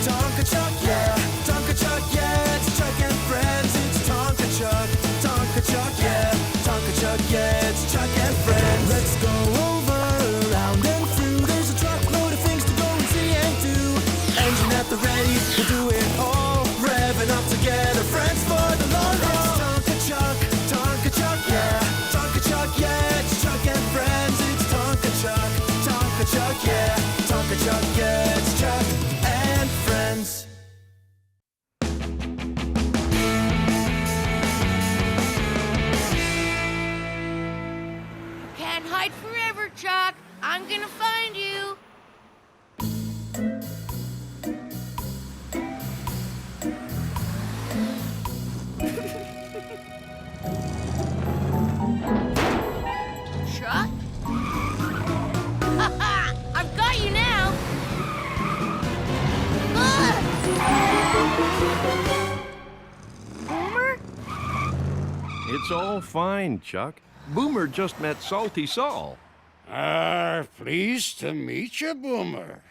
Tonka Chuck, yeah. Tonka Chuck, yeah. It's Chuck and friends. It's Tonka Chuck. Tonka Chuck, yeah. Tonka Chuck, yeah. It's Chuck and friends. Let's go over, around and through. There's a truckload of things to go and see and do. Engine at the ready, we'll do it all. Revving up together, friends for the long haul. It's Tonka Chuck, yeah. Tonka Chuck, yeah. It's Chuck and friends. It's Tonka Chuck. Tonka Chuck, yeah. Tonka Chuck, yeah. It's Chuck and friends. Can't hide forever, Chuck. I'm gonna find you. Chuck? Ha-ha! I've got you now. Boomer? It's all fine, Chuck. Boomer just met Salty Saul. Pleased to meet you, Boomer.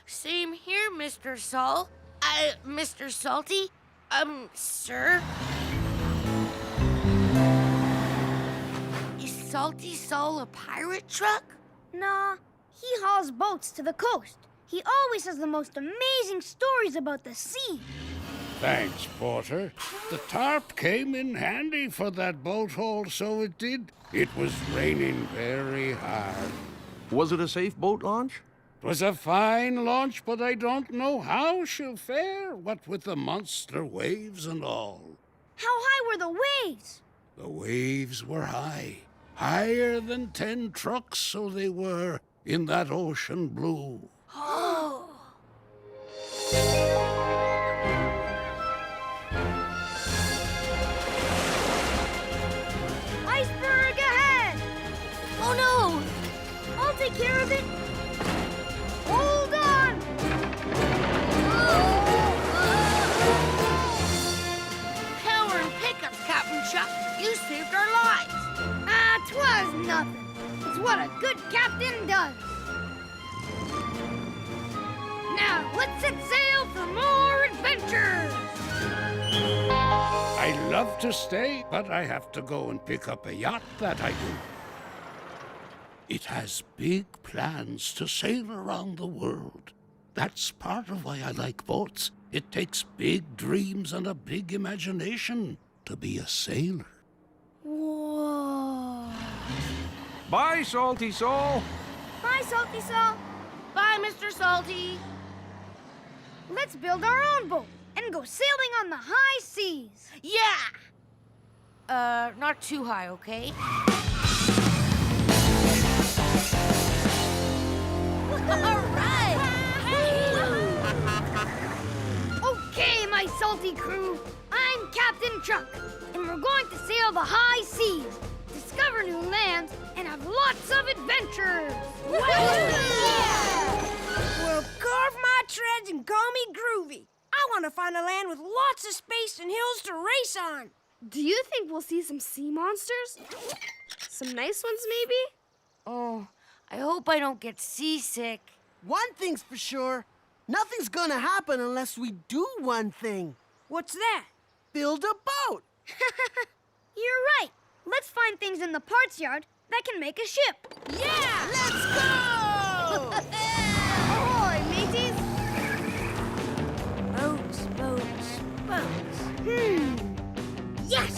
Same here, Mr. Saul. Mr. Salty? Sir? Is Salty Saul a pirate truck? Nah, he hauls boats to the coast. He always has the most amazing stories about the sea. Thanks, Porter. The tarp came in handy for that boat haul, so it did. It was raining very hard. Was it a safe boat launch? 'Twas a fine launch, but I don't know how she'll fare, what with the monster waves and all. How high were the waves? The waves were high, higher than 10 trucks, so they were, in that ocean blue. Oh. Iceberg ahead! Oh no! I'll take care of it. Hold on! Power and pickups, Captain Chuck. You saved our lives. 'Twas nothing. It's what a good captain does. Now, let's set sail for more adventures! I'd love to stay, but I have to go and pick up a yacht that I do. It has big plans to sail around the world. That's part of why I like boats. It takes big dreams and a big imagination to be a sailor. Whoa. Bye, Salty Saul. Bye, Salty Saul. Bye, Mr. Salty. Let's build our own boat and go sailing on the high seas. Yeah! Not too high, okay? All right! Okay, my salty crew. I'm Captain Chuck, and we're going to sail the high seas, discover new lands, and have lots of adventures. Well, carve my treads and call me groovy. I want to find a land with lots of space and hills to race on. Do you think we'll see some sea monsters? Some nice ones, maybe? Oh, I hope I don't get seasick. One thing's for sure. Nothing's gonna happen unless we do one thing. What's that? Build a boat. You're right. Let's find things in the parts yard that can make a ship. Yeah! Let's go! Ahoy, mateys! Boats, boats, boats. Yes!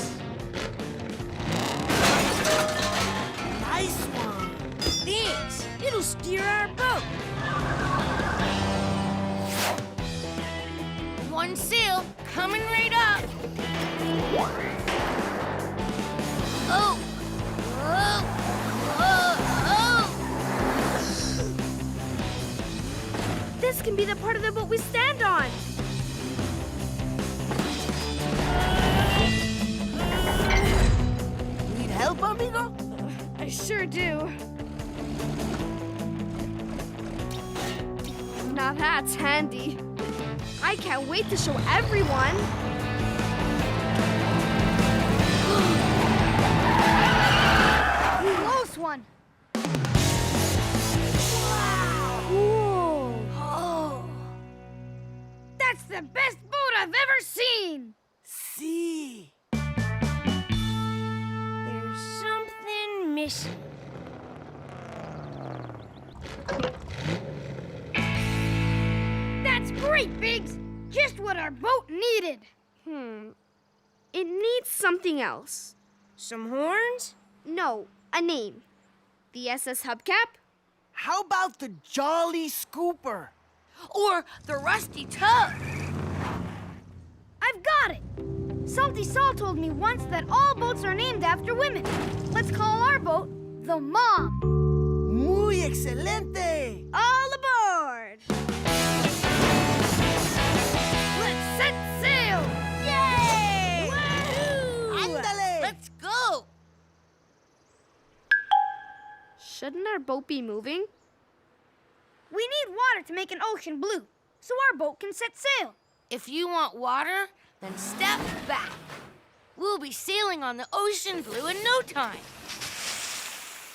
Nice one. Thanks. It'll steer our boat. One sail coming right up. Oh! Oh! Oh! Oh! This can be the part of the boat we stand on. Need help, amigo? I sure do. Now that's handy. I can't wait to show everyone. Close one. Whoa. Oh. That's the best boat I've ever seen! See. There's something missing. That's great, Biggs! Just what our boat needed! It needs something else. Some horns? No, a name. The SS Hubcap? How about the Jolly Scooper? Or the rusty tub? I've got it! Salty Saul told me once that all boats are named after women. Let's call our boat the Mom. Muy excelente! All aboard! Let's set sail! Yay! Ándale! Let's go! Shouldn't our boat be moving? We need water to make an ocean blue, so our boat can set sail. If you want water, then step back. We'll be sailing on the ocean blue in no time.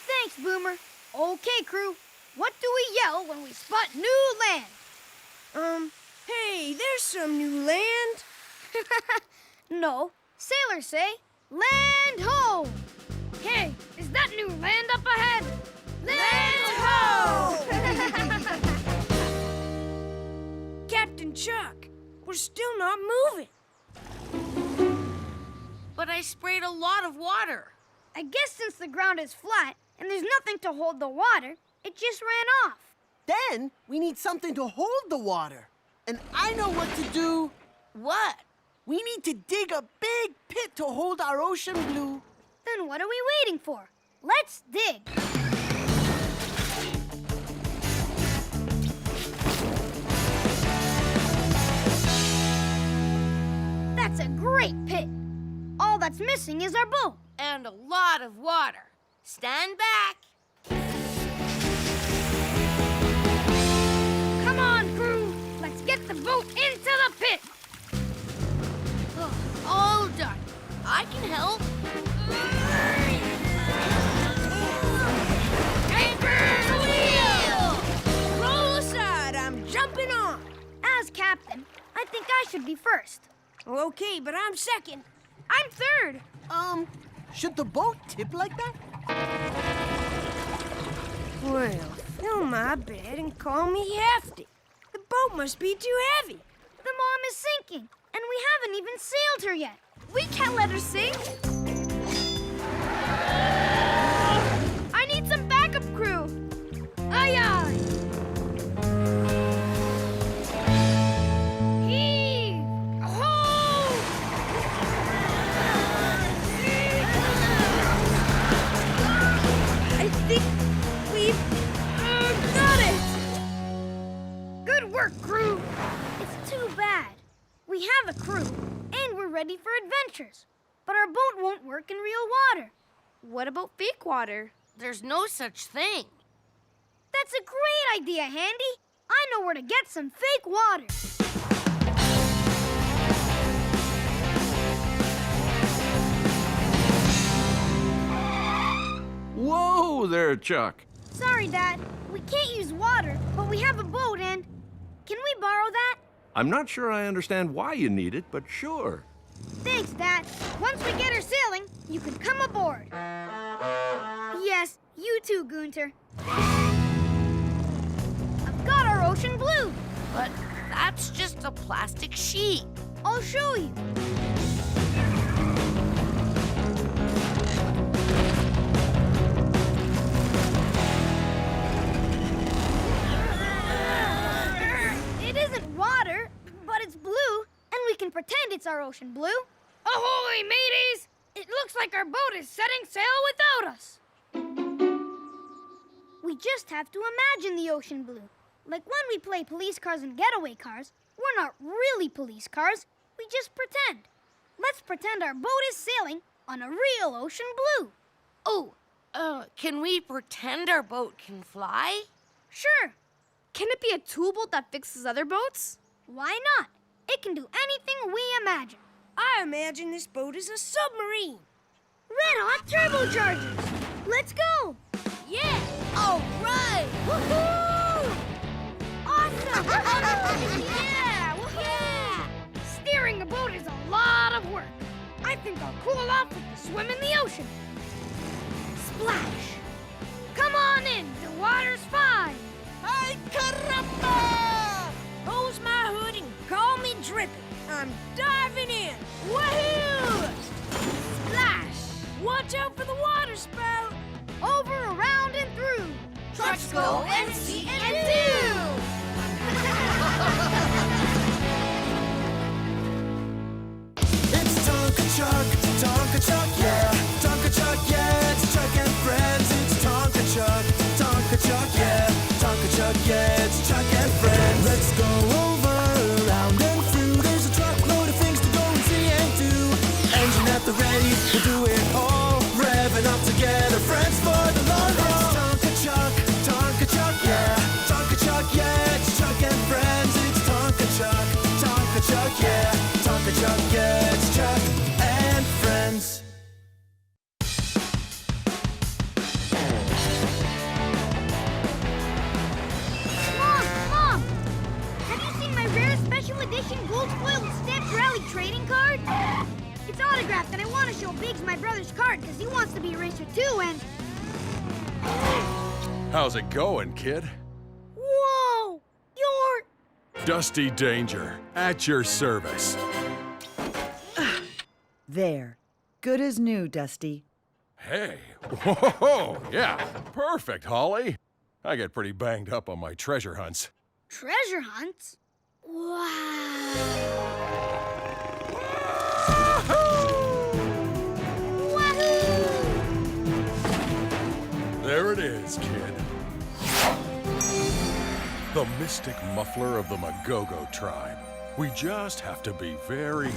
Thanks, Boomer. Okay, crew. What do we yell when we spot new land? Hey, there's some new land. No, sailors say, land ho! Hey, is that new land up ahead? Land ho! Captain Chuck, we're still not moving. But I sprayed a lot of water. I guess since the ground is flat and there's nothing to hold the water, it just ran off. Then we need something to hold the water. And I know what to do. What? We need to dig a big pit to hold our ocean blue. Then what are we waiting for? Let's dig. That's a great pit. All that's missing is our boat. And a lot of water. Stand back. Come on, crew. Let's get the boat into the pit. All done. I can help. Anchor the wheel! Roll aside. I'm jumping on. As captain, I think I should be first. Okay, but I'm second. I'm third. Should the boat tip like that? Well, fill my bed and call me hefty. The boat must be too heavy. The Mom is sinking, and we haven't even sailed her yet. We can't let her sink. I need some backup crew. Aye, aye. Heave! Ho! I think we've got it. Good work, crew. It's too bad. We have a crew, and we're ready for adventures. But our boat won't work in real water. What about fake water? There's no such thing. That's a great idea, Handy. I know where to get some fake water. Whoa there, Chuck. Sorry, Dad. We can't use water, but we have a boat and... Can we borrow that? I'm not sure I understand why you need it, but sure. Thanks, Dad. Once we get her sailing, you can come aboard. Yes, you too, Gunter. I've got our ocean blue. But that's just a plastic sheet. I'll show you. It isn't water, but it's blue, and we can pretend it's our ocean blue. Ahoy, mateys! It looks like our boat is setting sail without us. We just have to imagine the ocean blue. Like when we play police cars and getaway cars, we're not really police cars. We just pretend. Let's pretend our boat is sailing on a real ocean blue. Oh, can we pretend our boat can fly? Sure. Can it be a tool boat that fixes other boats? Why not? It can do anything we imagine. I imagine this boat is a submarine. Red hot turbochargers. Let's go. Yeah! All right! Woohoo! Awesome! Yeah! Woohoo! I'll cool off with a swim in the ocean. Splash! Come on in, the water's fine. Ay, caramba! Hose my hood and call me dripping. I'm diving in. Woohoo! Splash! Watch out for the water spout. Over, around, and through. Trucks go and see and do! It's Tonka Chuck, yeah. Tonka Chuck, yeah. It's Chuck and friends. It's Tonka Chuck, yeah. Tonka Chuck, yeah. It's Chuck and friends. Let's go over, around and through. There's a truckload of things to go and see and do. Engine at the ready, we'll do it all. Revving up together, friends for the long haul. It's Tonka Chuck, yeah. Tonka Chuck, yeah. It's Chuck and friends. It's Tonka Chuck, yeah. Tonka Chuck, yeah. It's Chuck and friends. Mom! Have you seen my rare special edition gold foil stamped rally trading card? It's autographed and I want to show Biggs my brother's card because he wants to be a racer too and... How's it going, kid? Whoa! You're... Dusty Danger, at your service. There. Good as new, Dusty. Hey, whoa, yeah, perfect, Holly. I get pretty banged up on my treasure hunts. treasure hunts? Wow! There it is, kid. The mystic muffler of the Magogo tribe. We just have to be very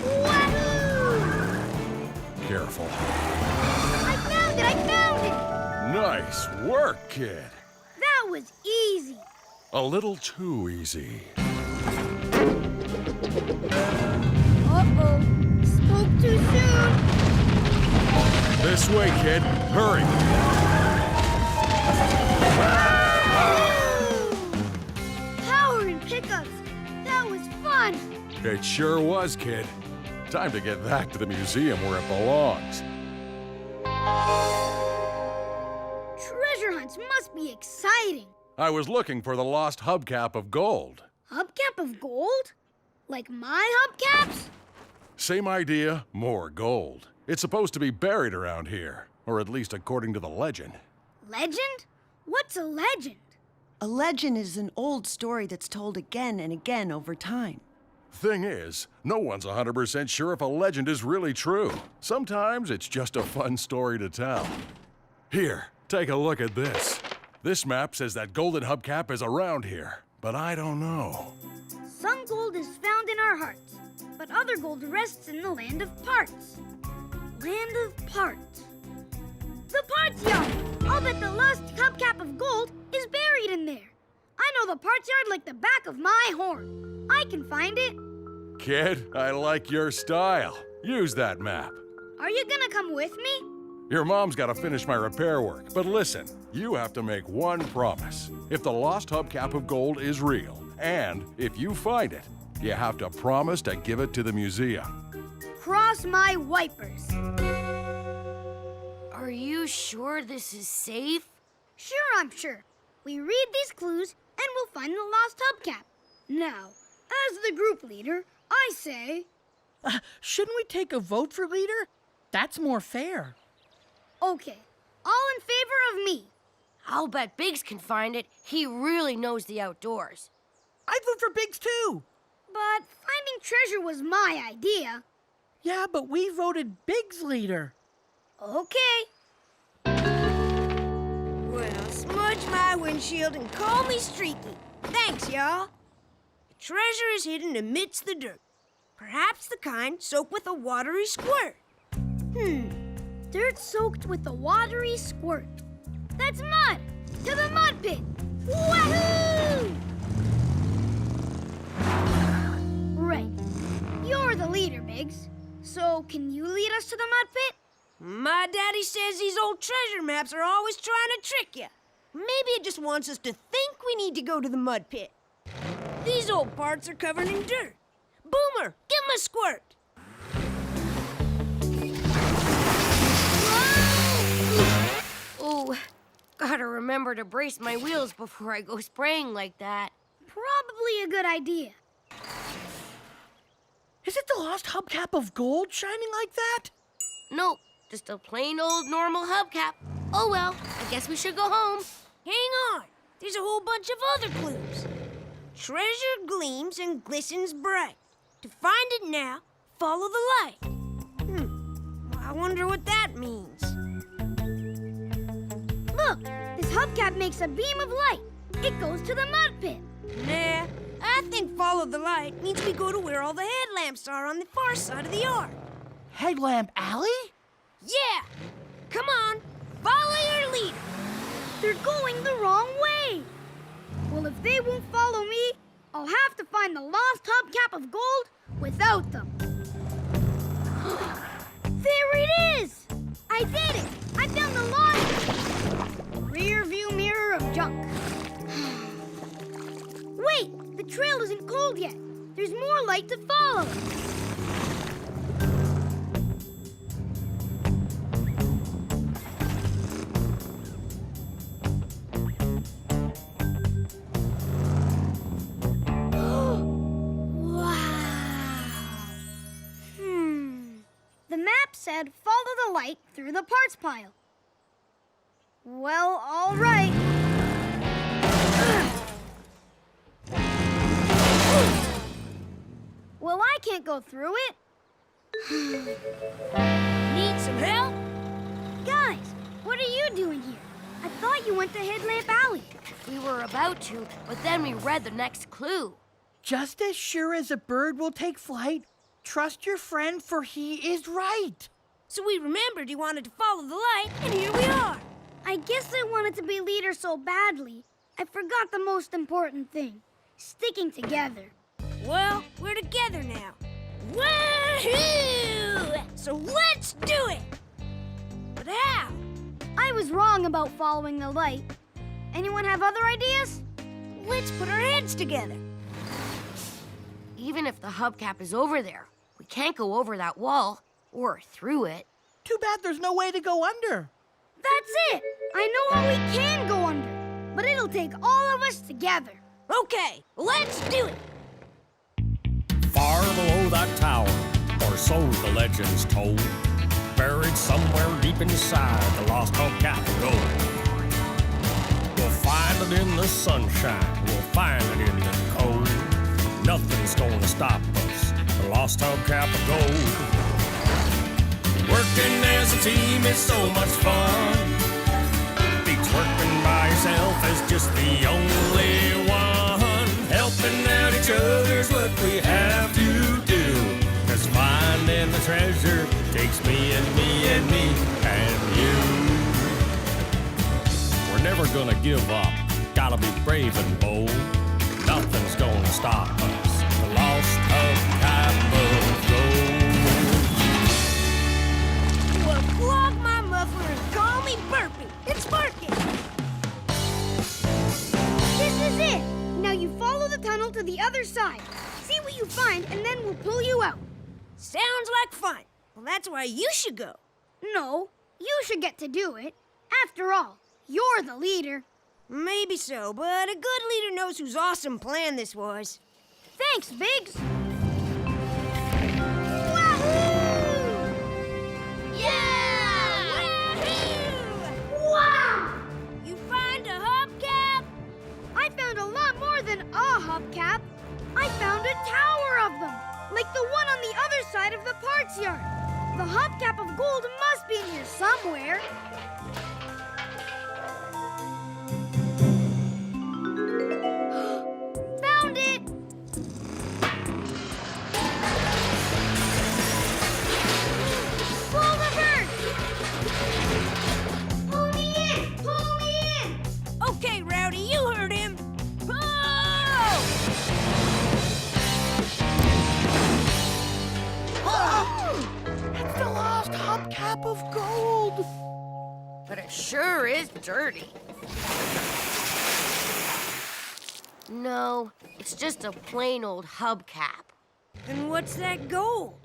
careful. I found it! Nice work, kid. That was easy. A little too easy. Uh-oh. Spoke too soon. This way, kid. Hurry. Power and pickups. That was fun. It sure was, kid. Time to get back to the museum where it belongs. Treasure hunts must be exciting. I was looking for the lost hubcap of gold. Hubcap of gold? Like my hubcaps? Same idea, more gold. It's supposed to be buried around here, or at least according to the legend. Legend? What's a legend? A legend is an old story that's told again and again over time. Thing is, no one's 100% sure if a legend is really true. Sometimes it's just a fun story to tell. Here, take a look at this. This map says that golden hubcap is around here, but I don't know. Some gold is found in our hearts, but other gold rests in the land of parts. Land of parts. The parts yard! I'll bet the lost hubcap of gold is buried in there. I know the parts yard like the back of my horn. I can find it. Kid, I like your style. Use that map. Are you gonna come with me? Your mom's got to finish my repair work, but listen, you have to make one promise. If the lost hubcap of gold is real, and if you find it, you have to promise to give it to the museum. Cross my wipers. Are you sure this is safe? Sure, I'm sure. We read these clues and we'll find the lost hubcap. Now, as the group leader, I say... Shouldn't we take a vote for leader? That's more fair. Okay, all in favor of me. I'll bet Biggs can find it. He really knows the outdoors. I'd vote for Biggs too. But finding treasure was my idea. Yeah, but we voted Biggs leader. Okay. Well, smudge my windshield and call me streaky. Thanks, y'all. The treasure is hidden amidst the dirt. Perhaps the kind soaked with a watery squirt. Dirt soaked with a watery squirt. That's mud! To the mud pit! Wahoo! Right. You're the leader, Biggs. So, can you lead us to the mud pit? My daddy says these old treasure maps are always trying to trick you. Maybe it just wants us to think we need to go to the mud pit. These old parts are covered in dirt. Boomer, give him a squirt. Oh, gotta remember to brace my wheels before I go spraying like that. Probably a good idea. Is it the lost hubcap of gold shining like that? Nope, just a plain old normal hubcap. Oh well, I guess we should go home. Hang on. There's a whole bunch of other clues. Treasure gleams and glistens bright. To find it now, follow the light. I wonder what that means. Look, this hubcap makes a beam of light. It goes to the mud pit. Nah, I think follow the light means we go to where all the headlamps are on the far side of the yard. Headlamp Alley? Yeah! Come on, follow your leader. They're going the wrong way. Well, if they won't follow me, I'll have to find the lost hubcap of gold without them. There it is! I did it! I found the lost rear view mirror of junk. Wait, the trail isn't cold yet. There's more light to follow. The map said follow the light through the parts pile. Well, all right. Well, I can't go through it. Need some help? Guys, what are you doing here? I thought you went to Headlamp Alley. We were about to, but then we read the next clue. Just as sure as a bird will take flight, trust your friend, for he is right. So we remembered he wanted to follow the light, and here we are. I guess I wanted to be leader so badly, I forgot the most important thing, sticking together. Well, we're together now. Woohoo! So let's do it! But how? I was wrong about following the light. Anyone have other ideas? Let's put our heads together. Even if the hubcap is over there, we can't go over that wall or through it. Too bad there's no way to go under. That's it! I know how we can go under, but it'll take all of us together. Okay, let's do it. Far below that tower, or so the legends told, buried somewhere deep inside the lost hubcap of gold. We'll find it in the sunshine, we'll find it in the cold. Nothing's gonna stop us, the lost hubcap of gold. Working as a team is so much fun. Beats working by yourself is just the only one. Helping out each other's what we have to do. 'Cause finding the treasure takes me and me and me and you. We're never gonna give up, gotta be brave and bold. Nothing's gonna stop us, the lost hubcap of gold. Well, clog my muffler and call me Burpee. It's working. This is it! Now you follow the tunnel to the other side. See what you find, and then we'll pull you out. Sounds like fun. Well, that's why you should go. No, you should get to do it. After all, you're the leader. Maybe so, but a good leader knows whose awesome plan this was. Thanks, Biggs. Wahoo! Yeah! Woohoo! Wow! You find a hubcap? I found a lot more than a hubcap. I found a tower of them, like the one on the other side of the parts yard. The hubcap of gold must be in here somewhere. Found it! Pull the bird! Pull me in! Pull me in! Okay, Rowdy, you heard him. Pull! It's the lost hubcap of gold. But it sure is dirty. No, it's just a plain old hubcap. And what's that gold?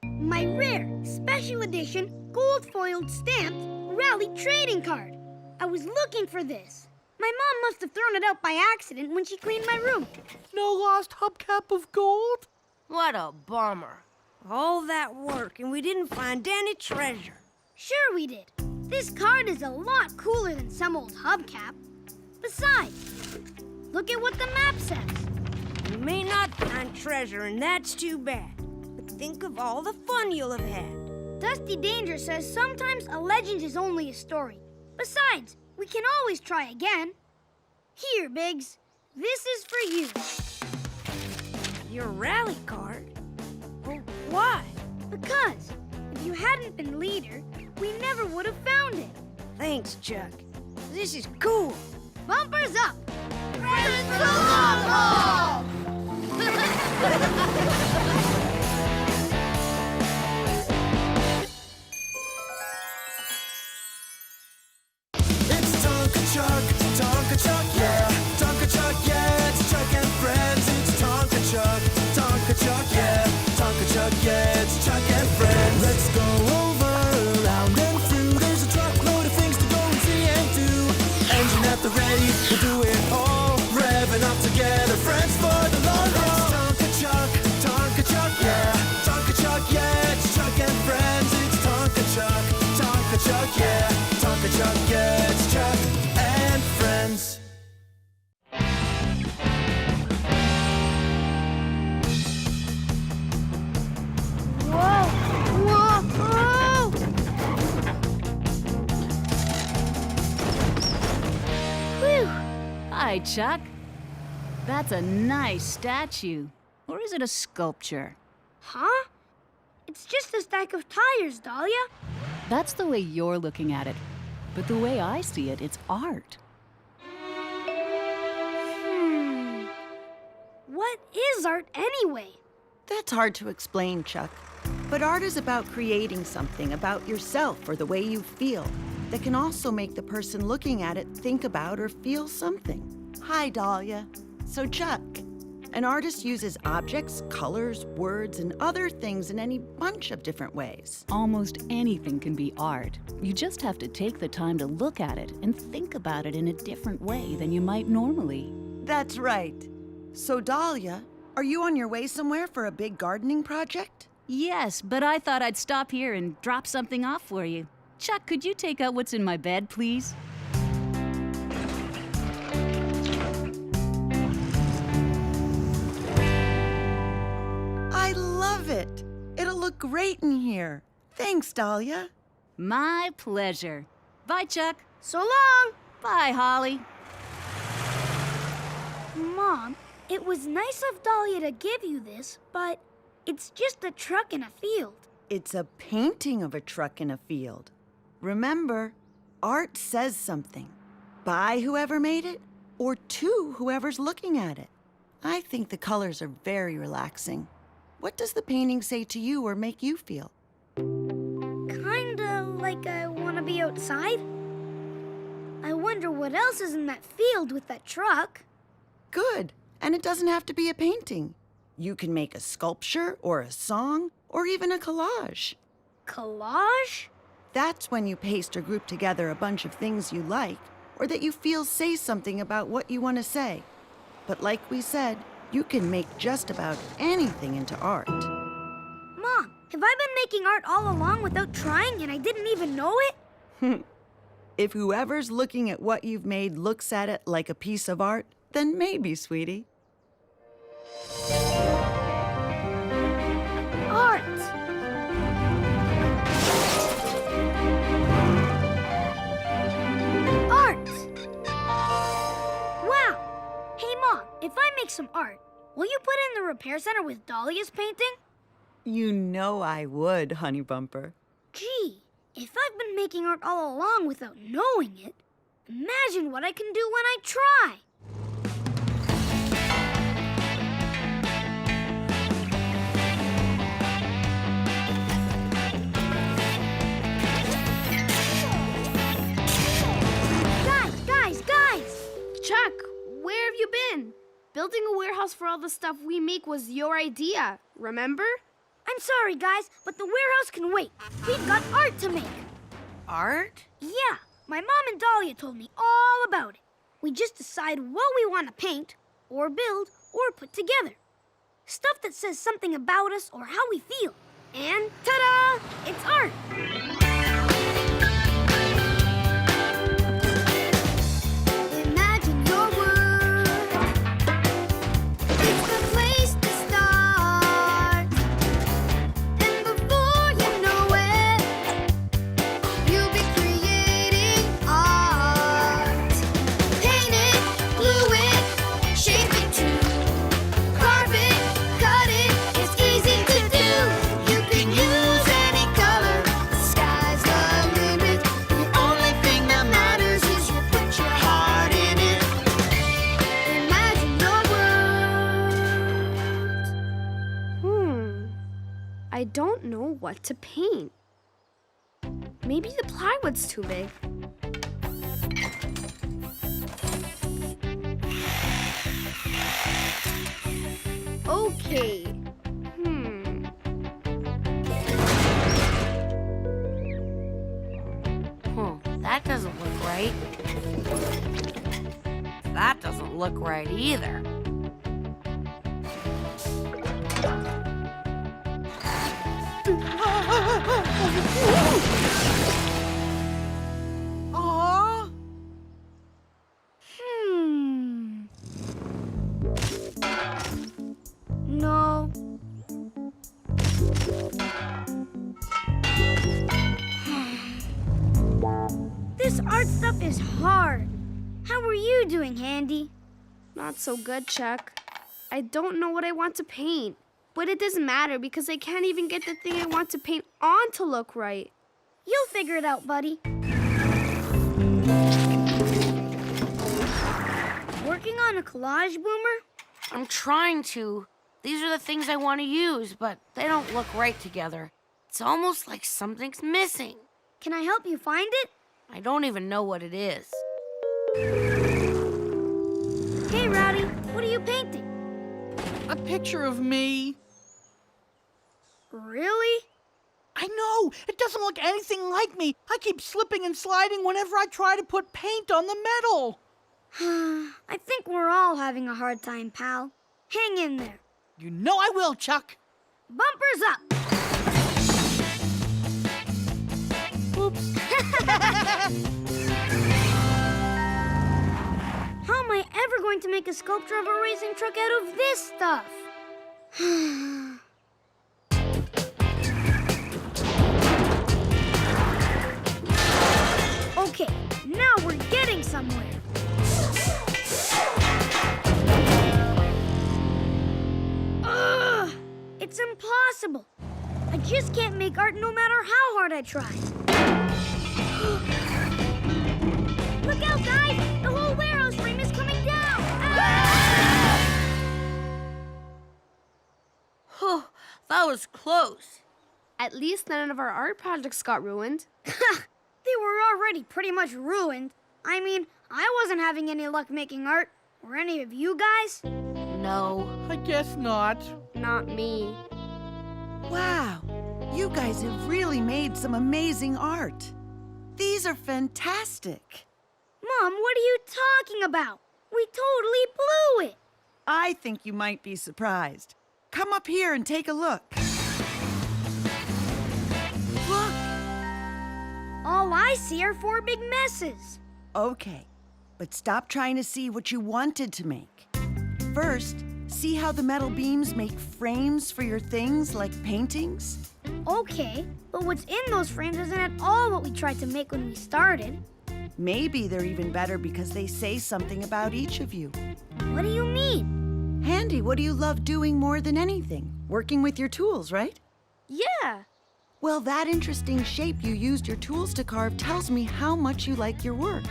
My rare, special edition, gold-foiled stamped rally trading card. I was looking for this. My mom must have thrown it out by accident when she cleaned my room. No lost hubcap of gold? What a bummer. All that work and we didn't find any treasure. Sure we did. This card is a lot cooler than some old hubcap. Besides, look at what the map says. You may not find treasure, and that's too bad. But think of all the fun you'll have had. Dusty Danger says sometimes a legend is only a story. Besides, we can always try again. Here, Biggs. This is for you. Your rally card? Well, why? Because if you hadn't been leader, we never would have found it. Thanks, Chuck. This is cool. Bumpers up! Friends for the long haul! It's Tonka Chuck, yeah. Tonka Chuck, yeah. It's Chuck and friends. It's Tonka Chuck, yeah. Tonka Chuck, yeah. It's Chuck and friends. Let's go over, around and through. There's a truckload of things to go and see and do. Engine at the ready, we'll do it all. Revving up together, friends for the long haul. It's Tonka Chuck, yeah. Tonka Chuck, yeah. It's Chuck and friends. It's Tonka Chuck, yeah. Tonka Chuck, yeah. It's Chuck and friends. Whoa! Whoa! Whew! Hi, Chuck. That's a nice statue. Or is it a sculpture? Huh? It's just a stack of tires, Dahlia. That's the way you're looking at it. But the way I see it, it's art. What is art anyway? That's hard to explain, Chuck. But art is about creating something about yourself or the way you feel that can also make the person looking at it think about or feel something. Hi, Dahlia. So, Chuck, an artist uses objects, colors, words, and other things in any bunch of different ways. Almost anything can be art. You just have to take the time to look at it and think about it in a different way than you might normally. That's right. So, Dahlia, are you on your way somewhere for a big gardening project? Yes, but I thought I'd stop here and drop something off for you. Chuck, could you take out what's in my bed, please? I love it. It'll look great in here. Thanks, Dahlia. My pleasure. Bye, Chuck. So long! Bye, Holly. Mom, it was nice of Dahlia to give you this, but it's just a truck in a field. It's a painting of a truck in a field. Remember, art says something. By whoever made it, or to whoever's looking at it. I think the colors are very relaxing. What does the painting say to you or make you feel? Kinda like I want to be outside. I wonder what else is in that field with that truck. Good, and it doesn't have to be a painting. You can make a sculpture or a song or even a collage. Collage? That's when you paste or group together a bunch of things you like or that you feel say something about what you want to say. But like we said, you can make just about anything into art. Mom, have I been making art all along without trying and I didn't even know it? If whoever's looking at what you've made looks at it like a piece of art, then maybe, sweetie. Art! Art! Wow! Hey, Mom, if I make some art, will you put it in the repair center with Dahlia's painting? You know I would, Honey Bumper. Gee, if I've been making art all along without knowing it, imagine what I can do when I try. Guys! Chuck, where have you been? Building a warehouse for all the stuff we make was your idea, remember? I'm sorry, guys, but the warehouse can wait. We've got art to make. Art? Yeah, My mom and Dahlia told me all about it. We just decide what we want to paint, or build, or put together. Stuff that says something about us or how we feel. And ta-da! It's art! Imagine your world. It's the place to start. And before you know it, you'll be creating art. Paint it, glue it, shape it too. Carve it, cut it, it's easy to do. You can use any color, the sky's the limit. The only thing that matters is you put your heart in it. Imagine your world. I don't know what to paint. Maybe the plywood's too big. Okay. That doesn't look right. That doesn't look right either. Aw. No. This art stuff is hard. How are you doing, Handy? Not so good, Chuck. I don't know what I want to paint. But it doesn't matter because I can't even get the thing I want to paint on to look right. You'll figure it out, buddy. Working on a collage, Boomer? I'm trying to. These are the things I want to use, but they don't look right together. It's almost like something's missing. Can I help you find it? I don't even know what it is. Hey, Rowdy, what are you painting? A picture of me. Really? I know. It doesn't look anything like me. I keep slipping and sliding whenever I try to put paint on the metal. I think we're all having a hard time, pal. Hang in there. You know I will, Chuck. Bumpers up. Oops. How am I ever going to make a sculpture of a racing truck out of this stuff? Okay, now we're getting somewhere. Ugh! It's impossible. I just can't make art no matter how hard I try. Look out, guys! The whole warehouse frame is coming down! Ah! Whew, that was close. At least none of our art projects got ruined. They were already pretty much ruined. I mean, I wasn't having any luck making art. Were any of you guys? No. I guess not. Not me. Wow, you guys have really made some amazing art. These are fantastic. Mom, what are you talking about? We totally blew it. I think you might be surprised. Come up here and take a look. Look. All I see are 4 big messes. Okay, but stop trying to see what you wanted to make. First, see how the metal beams make frames for your things like paintings? Okay, but what's in those frames isn't at all what we tried to make when we started. Maybe they're even better because they say something about each of you. What do you mean? Handy, what do you love doing more than anything? Working with your tools, right? Yeah. Well, that interesting shape you used your tools to carve tells me how much you like your work.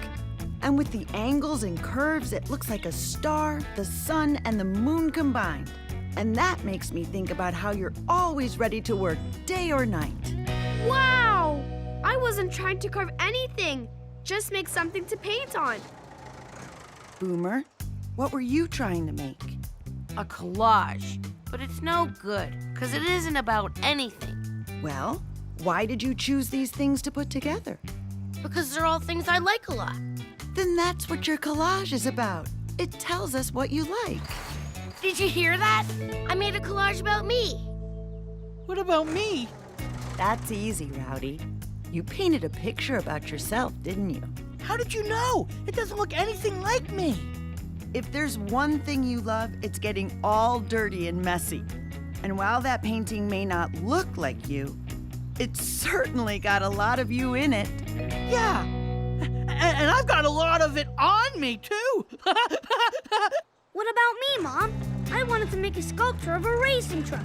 And with the angles and curves, it looks like a star, the sun, and the moon combined. And that makes me think about how you're always ready to work, day or night. Wow! I wasn't trying to carve anything. Just make something to paint on. Boomer, what were you trying to make? A collage. But it's no good, because it isn't about anything. Well, why did you choose these things to put together? because they're all things I like a lot. Then that's what your collage is about. It tells us what you like. Did you hear that? I made a collage about me. What about me? That's easy, Rowdy. You painted a picture about yourself, didn't you? How did you know? It doesn't look anything like me. If there's one thing you love, it's getting all dirty and messy. And while that painting may not look like you, it's certainly got a lot of you in it. Yeah. And I've got a lot of it on me, too. What about me, Mom? I wanted to make a sculpture of a racing truck.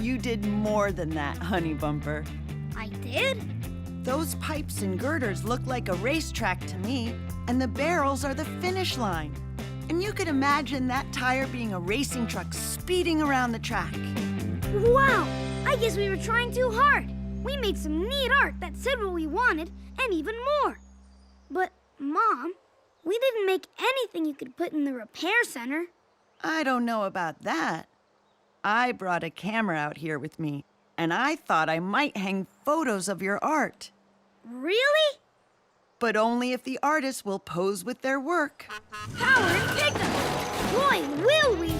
You did more than that, Honey Bumper. I did? Those pipes and girders look like a racetrack to me, and the barrels are the finish line. And you could imagine that tire being a racing truck speeding around the track. Wow! I guess we were trying too hard. We made some neat art that said what we wanted, and even more. But, Mom, we didn't make anything you could put in the repair center. I don't know about that. I brought a camera out here with me, and I thought I might hang photos of your art. Really? But only if the artists will pose with their work. Howard, pick us! Boy, will we!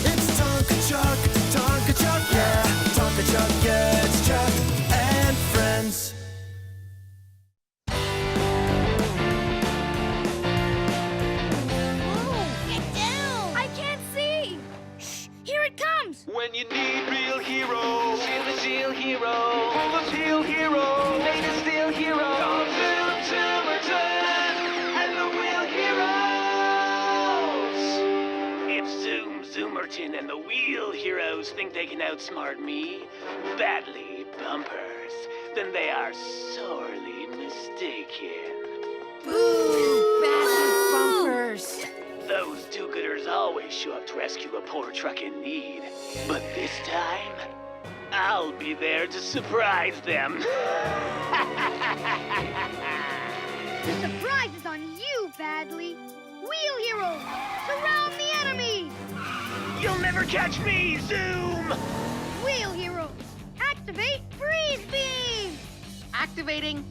It's Tonka Chuck, yeah. Tonka Chuck, yeah, it's Chuck and friends. Get down! I can't see! Shh! Here it comes! When you need real heroes, feel the steel hero. Full of steel hero, made a steel hero. Called Zoom Zoomerton and the Wheel Heroes. If Zoom Zoomerton and the Wheel Heroes think they can outsmart me, badly bumpers, then they are sorely mistaken. Ooh, bad bumpers. Those do-gooders always show up to rescue a poor truck in need. But this time, I'll be there to surprise them. The surprise is on you, Badly! Wheel Heroes! Surround the enemy! You'll never catch me, Zoom! Wheel Heroes! Activate Freeze Beam! Activating.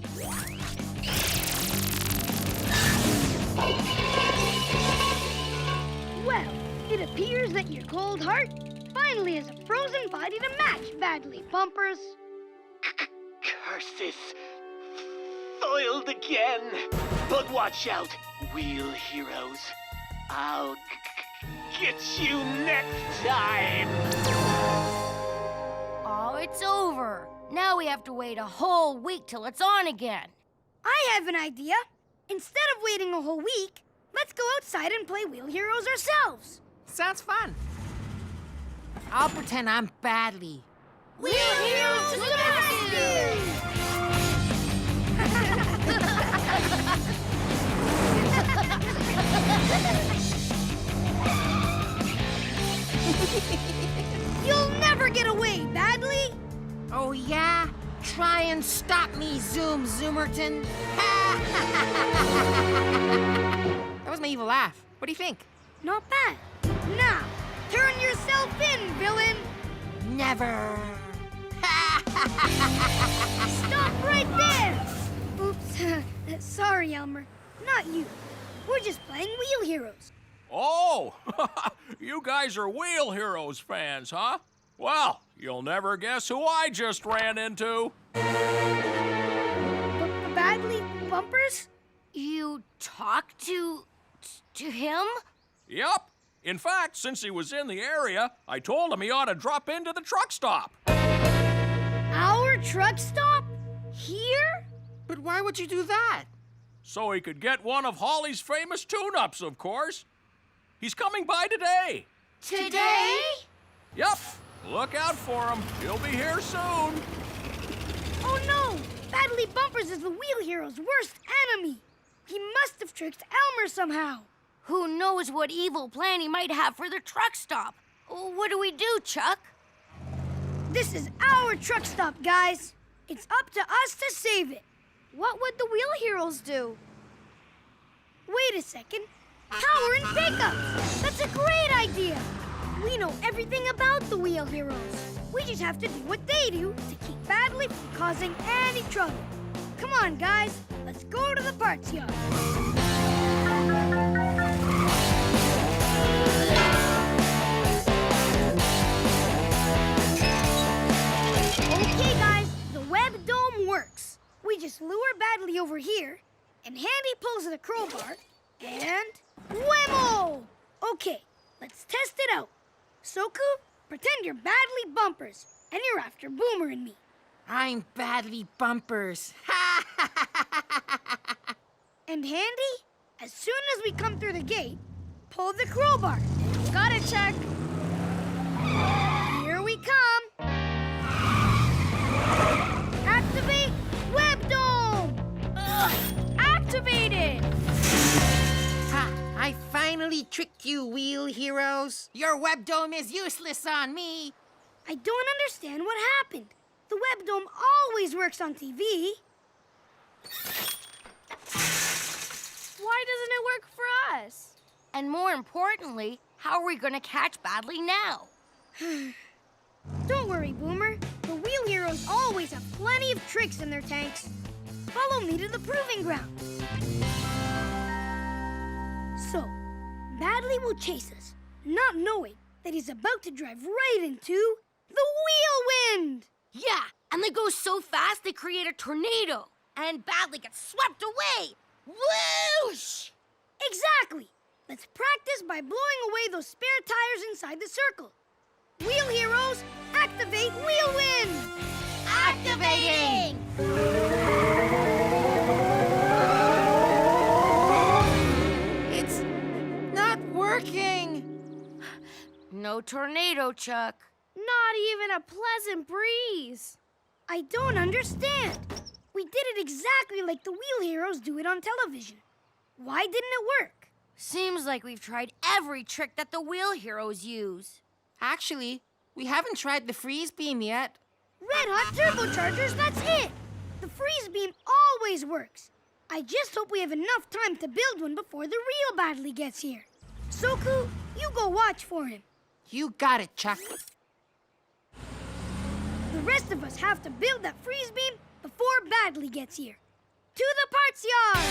Well, it appears that your cold heart finally has a frozen body to match, Badly Bumpers. Curses. Foiled again. But watch out, Wheel Heroes. I'll get you next time. Oh, it's over. Now we have to wait a whole week till it's on again. I have an idea. Instead of waiting a whole week, let's go outside and play Wheel Heroes ourselves. Sounds fun. I'll pretend I'm Badly. Wheel Heroes to the rescue! You'll never get away, Badly! Oh, yeah? Try and stop me, Zoom Zoomerton. That was my evil laugh. What do you think? Not bad. Now, turn yourself in, villain! Never. Stop right there! Oops. Sorry, Elmer. Not you. We're just playing Wheel Heroes. Oh, you guys are Wheel Heroes fans, huh? Well, you'll never guess who I just ran into. Badly Bumpers? You talked to him? Yup. In fact, since he was in the area, I told him he ought to drop into the truck stop. Our truck stop? Here? But why would you do that? So he could get one of Haulie's famous tune-ups, of course. He's coming by today. Today? Yup. Look out for him. He'll be here soon. Oh no! Badly Bumpers is the Wheel Hero's worst enemy. He must have tricked Elmer somehow. Who knows what evil plan he might have for the truck stop? What do we do, Chuck? This is our truck stop, guys. It's up to us to save it. What would the Wheel Heroes do? Wait a second. Power and pickups! That's a great idea! We know everything about the Wheel Heroes. We just have to do what they do to keep Badly from causing any trouble. Come on, guys. Let's go to the parts yard. Okay, guys. The web dome works. We just lure Badly over here, and Handy pulls the crowbar, and whammo! Okay, let's test it out. Soku, pretend you're Badly Bumpers, and you're after Boomer and me. I'm Badly Bumpers. And Handy, as soon as we come through the gate, pull the crowbar. Got it, Chuck. Here we come. Activate Web Dome! Activated! Ha! I finally tricked you, Wheel Heroes. Your web dome is useless on me. I don't understand what happened. The Web Dome always works on TV. Why doesn't it work for us? And more importantly, how are we gonna catch Badly now? Don't worry, Boomer. The Wheel Heroes always have plenty of tricks in their tanks. Follow me to the proving ground. So, Badly will chase us, not knowing that he's about to drive right into the Wheel Wind! Yeah, and they go so fast they create a tornado. And Badly gets swept away. Whoosh! Exactly! Let's practice by blowing away those spare tires inside the circle. Wheel Heroes, activate Wheel Wind! Activating! It's not working. No tornado, Chuck. Not even a pleasant breeze. I don't understand. We did it exactly like the Wheel Heroes do it on television. Why didn't it work? Seems like we've tried every trick that the Wheel Heroes use. Actually, we haven't tried the freeze beam yet. Red Hot Turbochargers, that's it! The freeze beam always works. I just hope we have enough time to build one before the real Badly gets here. Soku, you go watch for him. You got it, Chuck. The rest of us have to build that freeze beam before Badly gets here. To the parts yard!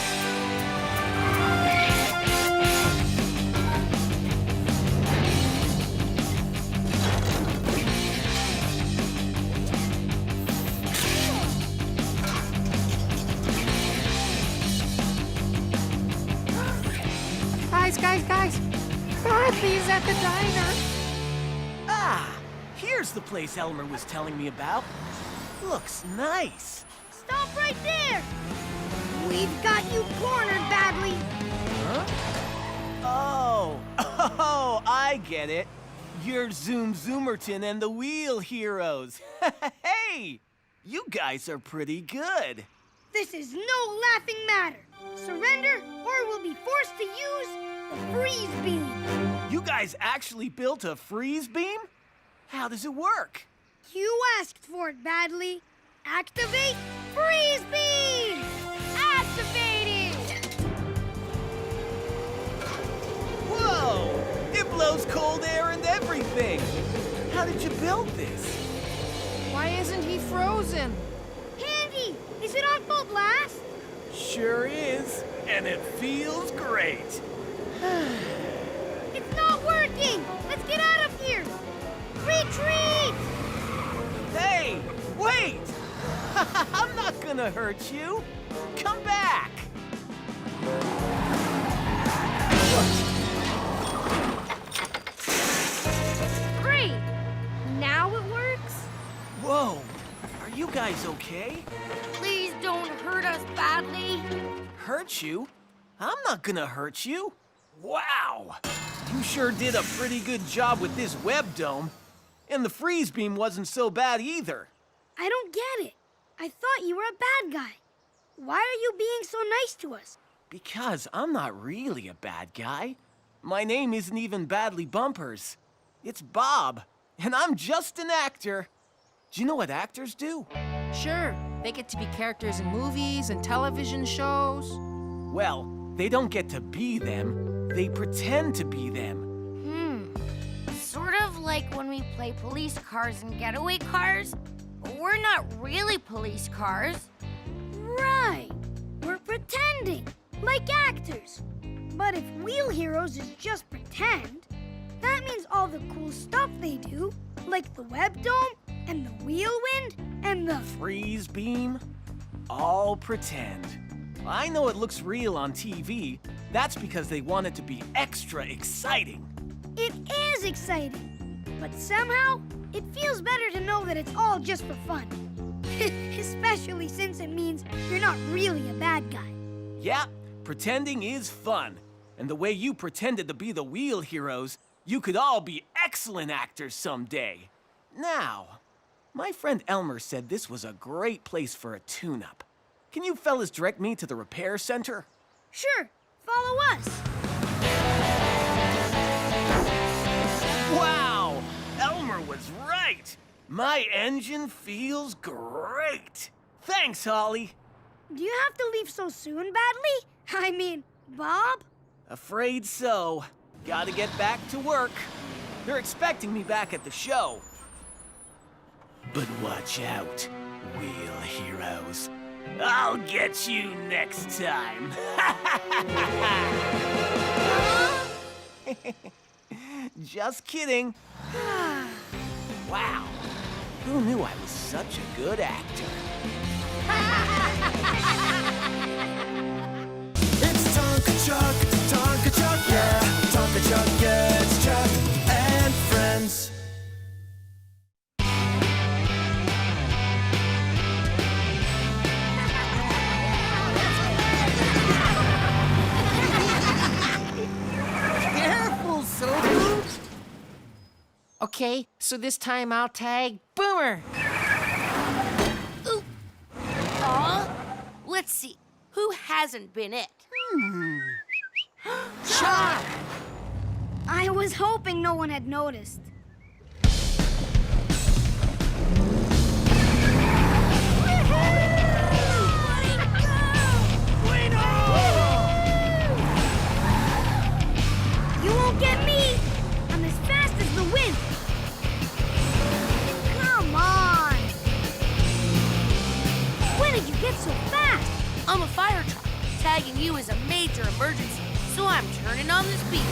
Guys! Badly's at the diner. Ah, here's the place Elmer was telling me about. Looks nice. Stop right there! We've got you cornered, Badly. Huh? Oh, I get it. You're Zoom Zoomerton and the Wheel Heroes. Hey, you guys are pretty good. This is no laughing matter. Surrender or we'll be forced to use the freeze beam. You guys actually built a freeze beam? How does it work? You asked for it, Badly. Activate freeze beam! Activated! Whoa! It blows cold air and everything. How did you build this? Why isn't he frozen? Handy, is it on full blast? Sure is, and it feels great. It's not working! Let's get out of here! Retreat! Hey, wait! I'm not gonna hurt you. Come back! Great! Now it works? Whoa, are you guys okay? Please don't hurt us, Badly. Hurt you? I'm not gonna hurt you. Wow! You sure did a pretty good job with this web dome. And the freeze beam wasn't so bad either. I don't get it. I thought you were a bad guy. Why are you being so nice to us? Because I'm not really a bad guy. My name isn't even Badly Bumpers. It's Bob, and I'm just an actor. Do you know what actors do? Sure. They get to be characters in movies and television shows. Well, they don't get to be them. They pretend to be them. Sort of like when we play police cars and getaway cars. We're not really police cars. Right. We're pretending, like actors. But if Wheel Heroes is just pretend, that means all the cool stuff they do, like the web dome and the wheel wind and the Freeze beam, all pretend. I know it looks real on TV. That's because they want it to be extra exciting. It is exciting, but somehow it feels better to know that it's all just for fun. Especially since it means you're not really a bad guy. Yeah, pretending is fun. And the way you pretended to be the Wheel Heroes, you could all be excellent actors someday. Now, my friend Elmer said this was a great place for a tune-up. Can you fellas direct me to the repair center? Sure, follow us. Wow! Elmer was right! My engine feels great! Thanks, Haulie. Do you have to leave so soon, Badly? I mean, Bob? Afraid so. Gotta get back to work. They're expecting me back at the show. But watch out, Wheel Heroes. I'll get you next time. Just kidding. Wow. Who knew I was such a good actor? It's Tonka Chuck, yeah. Tonka Chuck gets Chuck and friends. Careful, Sophie. Okay, so this time I'll tag Boomer. Let's see. Who hasn't been it? Chant! I was hoping no one had noticed. You won't get me! I'm as fast as the wind! Come on! When did you get so fast? I'm a fire truck. Tagging you is a major emergency, so I'm turning on this beacon.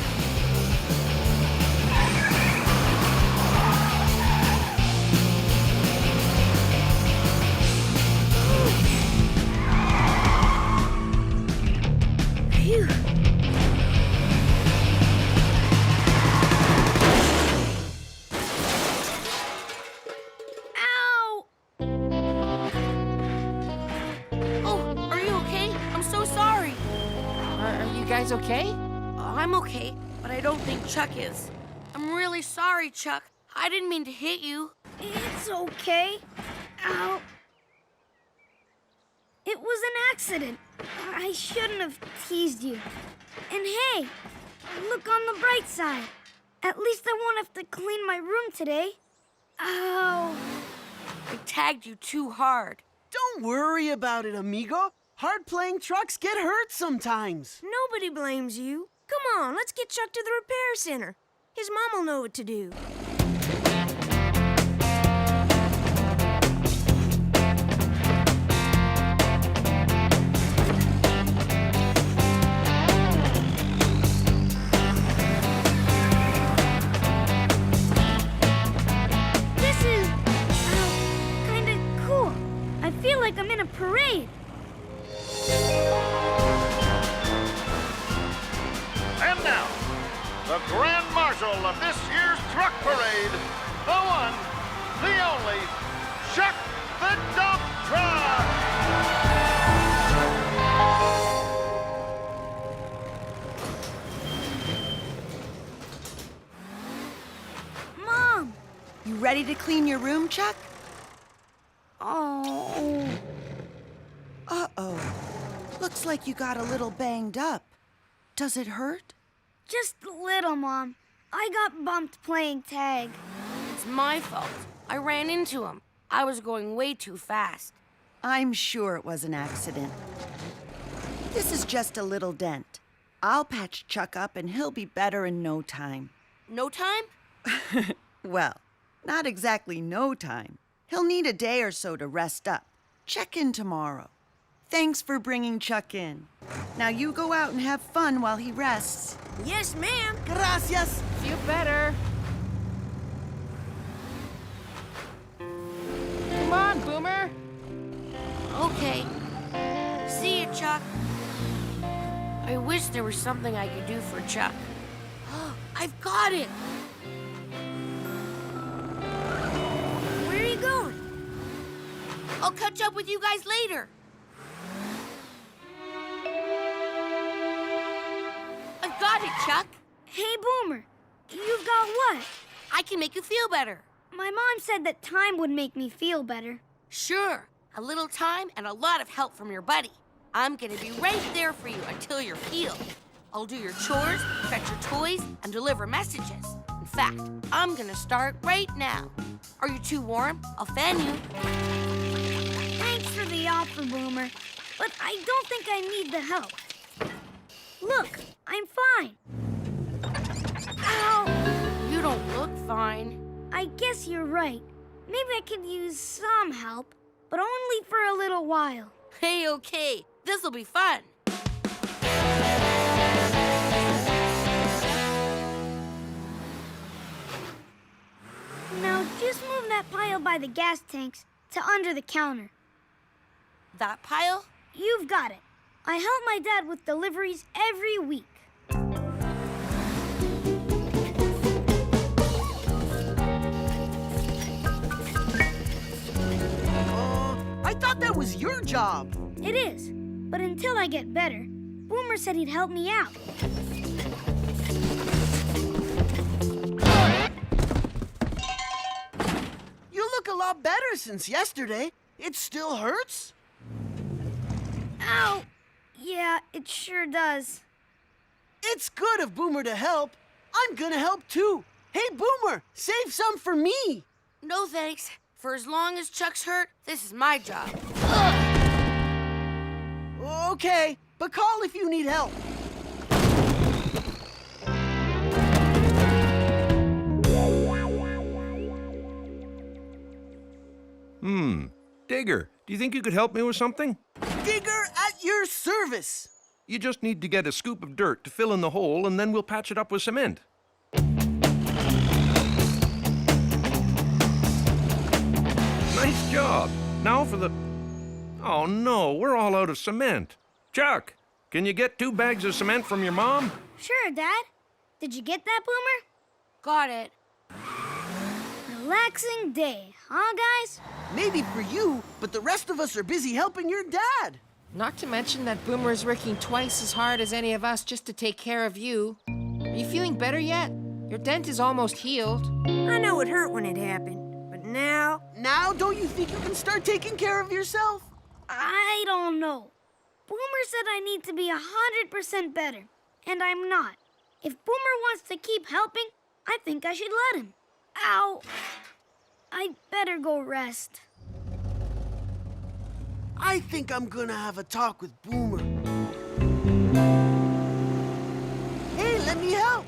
Phew. Ow! Oh, are you okay? I'm so sorry. Are you guys okay? I'm okay, but I don't think Chuck is. I'm really sorry, Chuck. I didn't mean to hit you. It's okay. Ow. It was an accident. I shouldn't have teased you. And hey, look on the bright side. At least I won't have to clean my room today. Ow. I tagged you too hard. Don't worry about it, amigo. Hard-playing trucks get hurt sometimes. Nobody blames you. Come on, let's get Chuck to the repair center. His mom will know what to do. This is, kinda cool. I feel like I'm in a parade. And now, the Grand Marshal of this year's truck parade, the one, the only, Chuck the Dump Truck! Mom! You ready to clean your room, Chuck? Oh. Uh-oh. Looks like you got a little banged up. Does it hurt? Just a little, Mom. I got bumped playing tag. It's my fault. I ran into him. I was going way too fast. I'm sure it was an accident. This is just a little dent. I'll patch Chuck up and he'll be better in no time. No time? Well, not exactly no time. He'll need a day or so to rest up. Check in tomorrow. Thanks for bringing Chuck in. Now you go out and have fun while he rests. Yes, ma'am. Gracias. Feel better. Come on, Boomer. Okay. See you, Chuck. I wish there was something I could do for Chuck. I've got it! Where are you going? I'll catch up with you guys later. I've got it, Chuck. Hey, Boomer, you've got what? I can make you feel better. My mom said that time would make me feel better. Sure. A little time and a lot of help from your buddy. I'm gonna be right there for you until you're healed. I'll do your chores, fetch your toys, and deliver messages. In fact, I'm gonna start right now. Are you too warm? I'll fan you. Thanks for the offer, Boomer, but I don't think I need the help. Look, I'm fine. Ow! You don't look fine. I guess you're right. Maybe I could use some help, but only for a little while. Hey, okay. This'll be fun. Now just move that pile by the gas tanks to under the counter. That pile? You've got it. I help my dad with deliveries every week. I thought that was your job. It is, but until I get better, Boomer said he'd help me out. You look a lot better since yesterday. It still hurts? Ow! Yeah, it sure does. It's good of Boomer to help. I'm gonna help too. Hey, Boomer, save some for me. No thanks. For as long as Chuck's hurt, this is my job. Okay, but call if you need help. Digger, do you think you could help me with something? Digger at your service. You just need to get a scoop of dirt to fill in the hole, and then we'll patch it up with cement. Nice job. Now for the... Oh, no, we're all out of cement. Chuck, can you get 2 bags of cement from your mom? Sure, Dad. Did you get that, Boomer? Got it. Relaxing day, huh, guys? Maybe for you, but the rest of us are busy helping your dad. Not to mention that Boomer is working twice as hard as any of us just to take care of you. Are you feeling better yet? Your dent is almost healed. I know it hurt when it happened, but now... Now, don't you think you can start taking care of yourself? I don't know. Boomer said I need to be 100% better, and I'm not. If Boomer wants to keep helping, I think I should let him. Ow! I'd better go rest. I think I'm gonna have a talk with Boomer. Hey, let me help.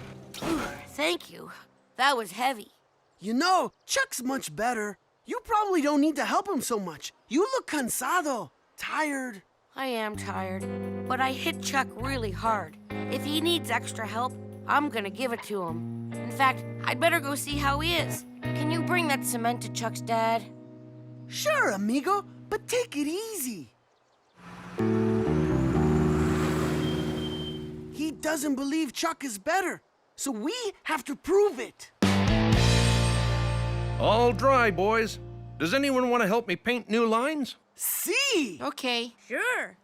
Thank you. That was heavy. You know, Chuck's much better. You probably don't need to help him so much. You look cansado, tired. I am tired, but I hit Chuck really hard. If he needs extra help, I'm gonna give it to him. In fact, I'd better go see how he is. Can you bring that cement to Chuck's dad? Sure, amigo, but take it easy. He doesn't believe Chuck is better, so we have to prove it. All dry, boys. Does anyone want to help me paint new lines? See? Okay. Sure.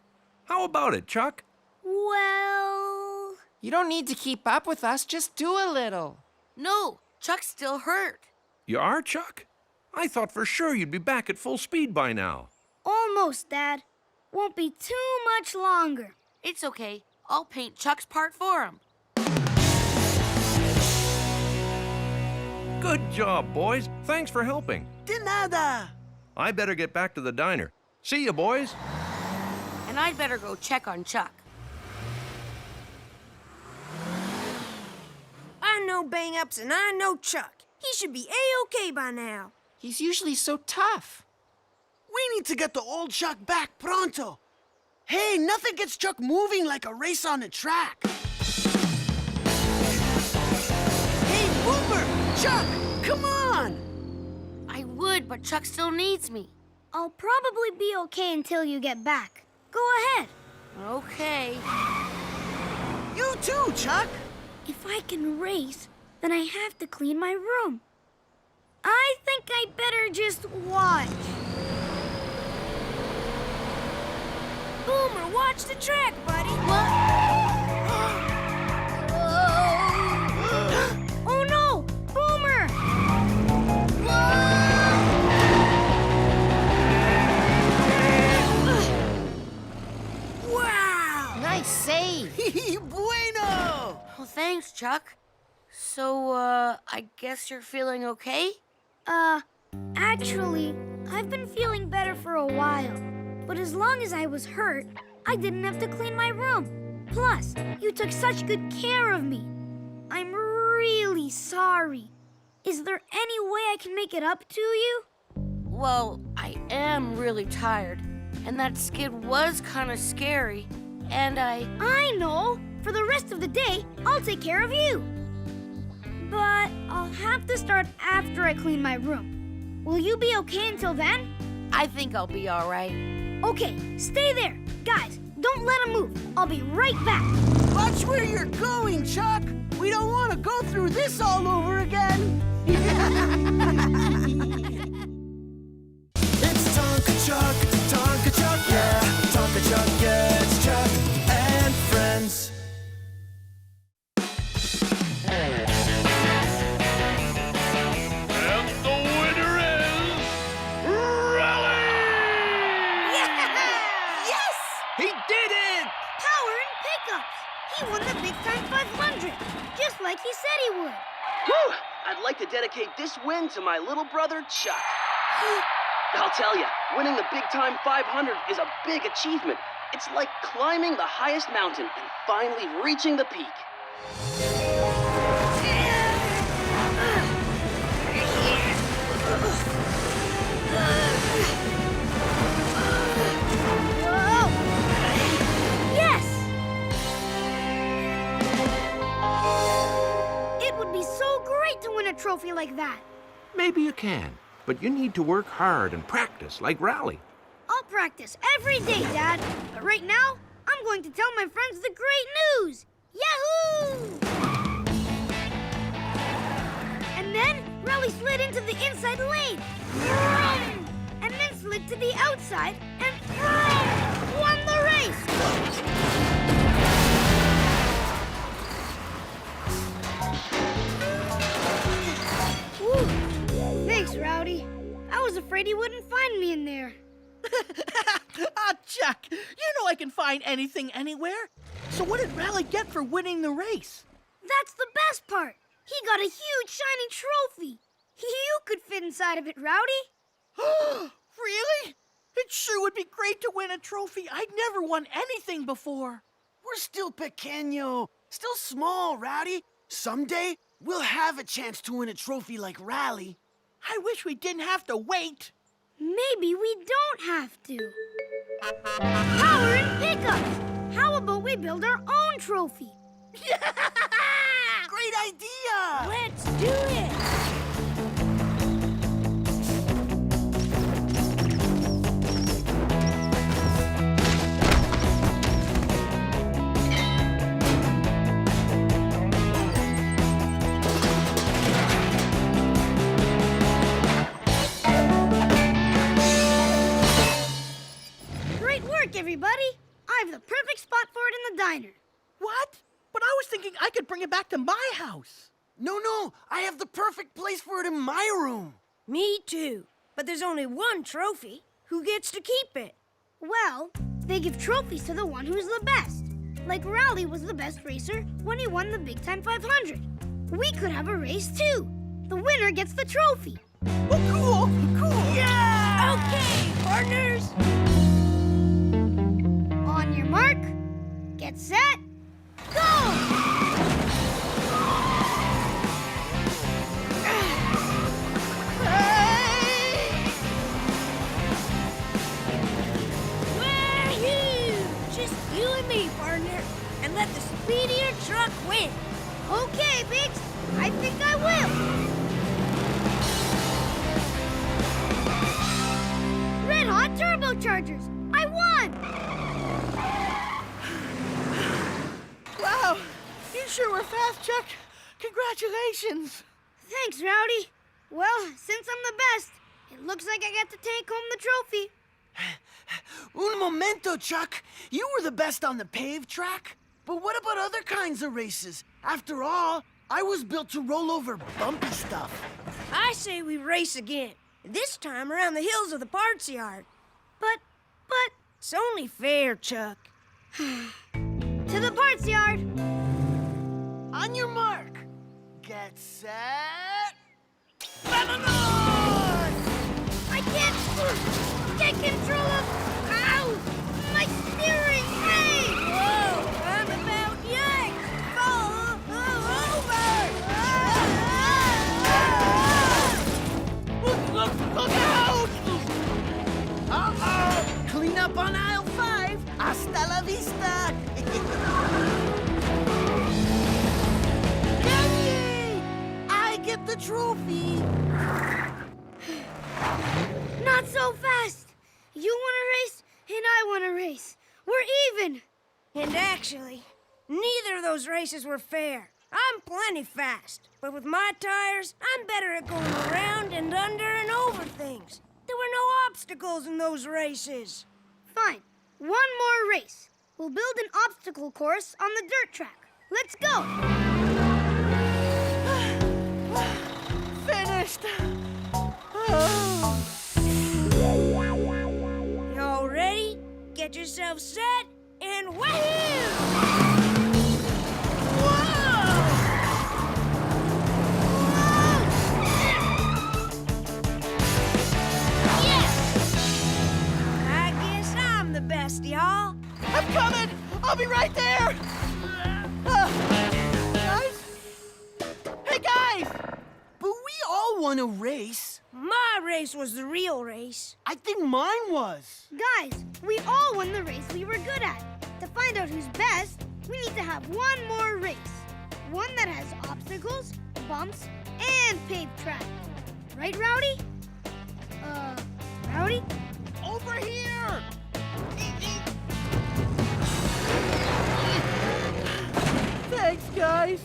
How about it, Chuck? Well... You don't need to keep up with us, just do a little. No, Chuck's still hurt. You are, Chuck? I thought for sure you'd be back at full speed by now. Almost, Dad. Won't be too much longer. It's okay. I'll paint Chuck's part for him. Good job, boys. Thanks for helping. De nada. I better get back to the diner. See you, boys. And I'd better go check on Chuck. I know Bang-Ups and I know Chuck. He should be A-OK by now. He's usually so tough. We need to get the old Chuck back pronto. Hey, nothing gets Chuck moving like a race on a track. Hey, Boomer! Chuck, come on! I would, but Chuck still needs me. I'll probably be okay until you get back. Go ahead. Okay. You too, Chuck. If I can race, then I have to clean my room. I think I better just watch. Boomer, watch the track, buddy. Oh no! Boomer! Wow! Nice save. Bueno! Well, thanks, Chuck. So, I guess you're feeling okay? Actually, I've been feeling better for a while. But as long as I was hurt, I didn't have to clean my room. Plus, you took such good care of me. I'm really sorry. Is there any way I can make it up to you? Well, I am really tired. And that skid was kind of scary. And I know! For the rest of the day, I'll take care of you. But I'll have to start after I clean my room. Will you be okay until then? I think I'll be all right. Okay, stay there. Guys, don't let him move. I'll be right back. Watch where you're going, Chuck. We don't want to go through this all over again. It's Tonka Chuck, yeah. Tonka Chuck, yeah, it's Chuck and friends. And the winner is Rally! Yes! He did it! Power and pickups. He won the Big Time 500, just like he said he would. Whew! I'd like to dedicate this win to my little brother, Chuck. I'll tell you, winning the Big Time 500 is a big achievement. It's like climbing the highest mountain and finally reaching the peak. Whoa! Yes! It would be so great to win a trophy like that. Maybe you can, but you need to work hard and practice like Rally. I'll practice every day, Dad. But right now, I'm going to tell my friends the great news. Yahoo! And then Rally slid into the inside lane. Vroom! And then slid to the outside and vroom! Won the race! Woo. Thanks, Rowdy. I was afraid he wouldn't find me in there. Chuck, you know I can find anything anywhere. So what did Rally get for winning the race? That's the best part. He got a huge shiny trophy. You could fit inside of it, Rowdy. Really? It sure would be great to win a trophy. I'd never won anything before. We're still pequeño, still small, Rowdy. Someday, we'll have a chance to win a trophy like Rally. I wish we didn't have to wait. Maybe we don't have to. Power and pickups. How about we build our own trophy? Great idea! Let's do it! Great work, everybody. I have the perfect spot for it in the diner. What? But I was thinking I could bring it back to my house. No, I have the perfect place for it in my room. Me too. But there's only one trophy. Who gets to keep it? Well, they give trophies to the one who's the best. Like Rally was the best racer when he won the Big Time 500. We could have a race too. The winner gets the trophy. Oh, cool! Yeah! Okay, partners. superchargers! I won! Wow, you sure were fast, Chuck. Congratulations. Thanks, Rowdy. Well, since I'm the best, it looks like I get to take home the trophy. Un momento, Chuck. You were the best on the paved track. But what about other kinds of races? After all, I was built to roll over bumpy stuff. I say we race again. This time around the hills of the parts yard. But... It's only fair, Chuck. To the parts yard! On your mark. Get set... I can't control of... Ow! My steering! Hey! Whoa! I'm about yanked! Fall over! Look out! Uh-oh! Clean up on aisle 5. Hasta la vista! Yay! I get the trophy! Not so fast! You want to race, and I want to race. We're even! And actually, neither of those races were fair. I'm plenty fast, but with my tires, I'm better at going around and under and over things. There were no obstacles in those races. Fine. One more race. We'll build an obstacle course on the dirt track. Let's go! Finished. Y'all ready? Get yourself set and wahoo! I guess I'm the best, y'all. I'm coming! I'll be right there! Guys? Hey, guys! But we all won a race. My race was the real race. I think mine was. Guys, we all won the race we were good at. To find out who's best, we need to have one more race. One that has obstacles, bumps, and paved track. Right, Rowdy? Rowdy? Over here! Thanks, guys.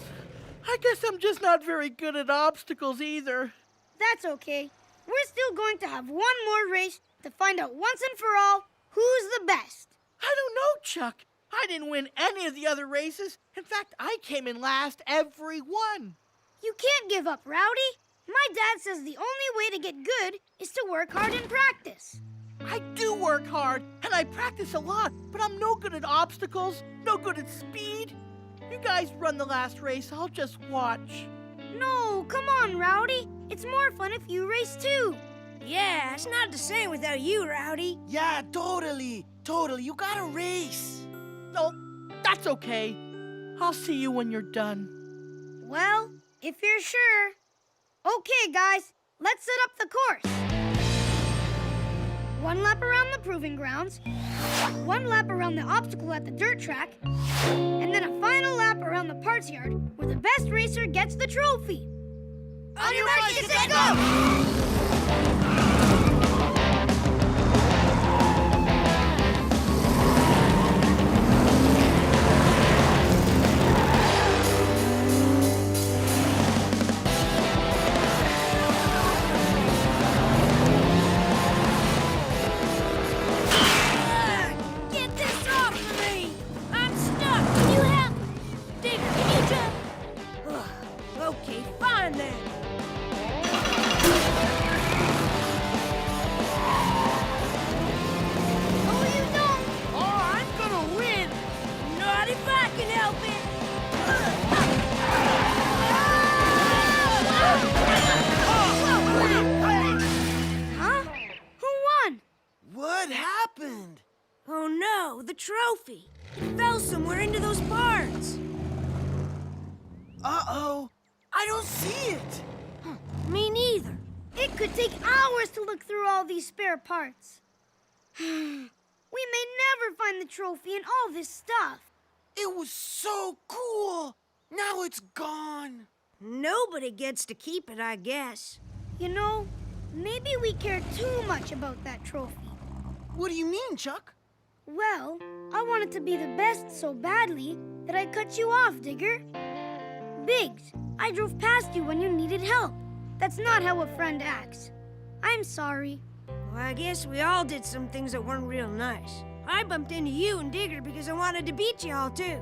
I guess I'm just not very good at obstacles either. That's okay. We're still going to have one more race to find out once and for all who's the best. I don't know, Chuck. I didn't win any of the other races. In fact, I came in last every one. You can't give up, Rowdy. My dad says the only way to get good is to work hard and practice. I do work hard, and I practice a lot, but I'm no good at obstacles, no good at speed. You guys run the last race, I'll just watch. No, come on, Rowdy. It's more fun if you race too. Yeah, it's not the same without you, Rowdy. Yeah, totally. Totally. You gotta race. No, that's okay. I'll see you when you're done. Well, if you're sure. Okay, guys, let's set up the course. One lap around the proving grounds, one lap around the obstacle at the dirt track, and then a final lap around the parts yard where the best racer gets the trophy. On your mark, get set, go! Okay, fine then. Oh, you don't! Oh, I'm gonna win! Not if I can help it. Huh? Who won? What happened? Oh no, the trophy. It fell somewhere into those parts. Uh-oh. I don't see it. Me neither. It could take hours to look through all these spare parts. We may never find the trophy in all this stuff. It was so cool. Now it's gone. Nobody gets to keep it, I guess. You know, maybe we care too much about that trophy. What do you mean, Chuck? Well, I wanted to be the best so badly that I cut you off, Digger. Biggs, I drove past you when you needed help. That's not how a friend acts. I'm sorry. Well, I guess we all did some things that weren't real nice. I bumped into you and Digger because I wanted to beat you all, too.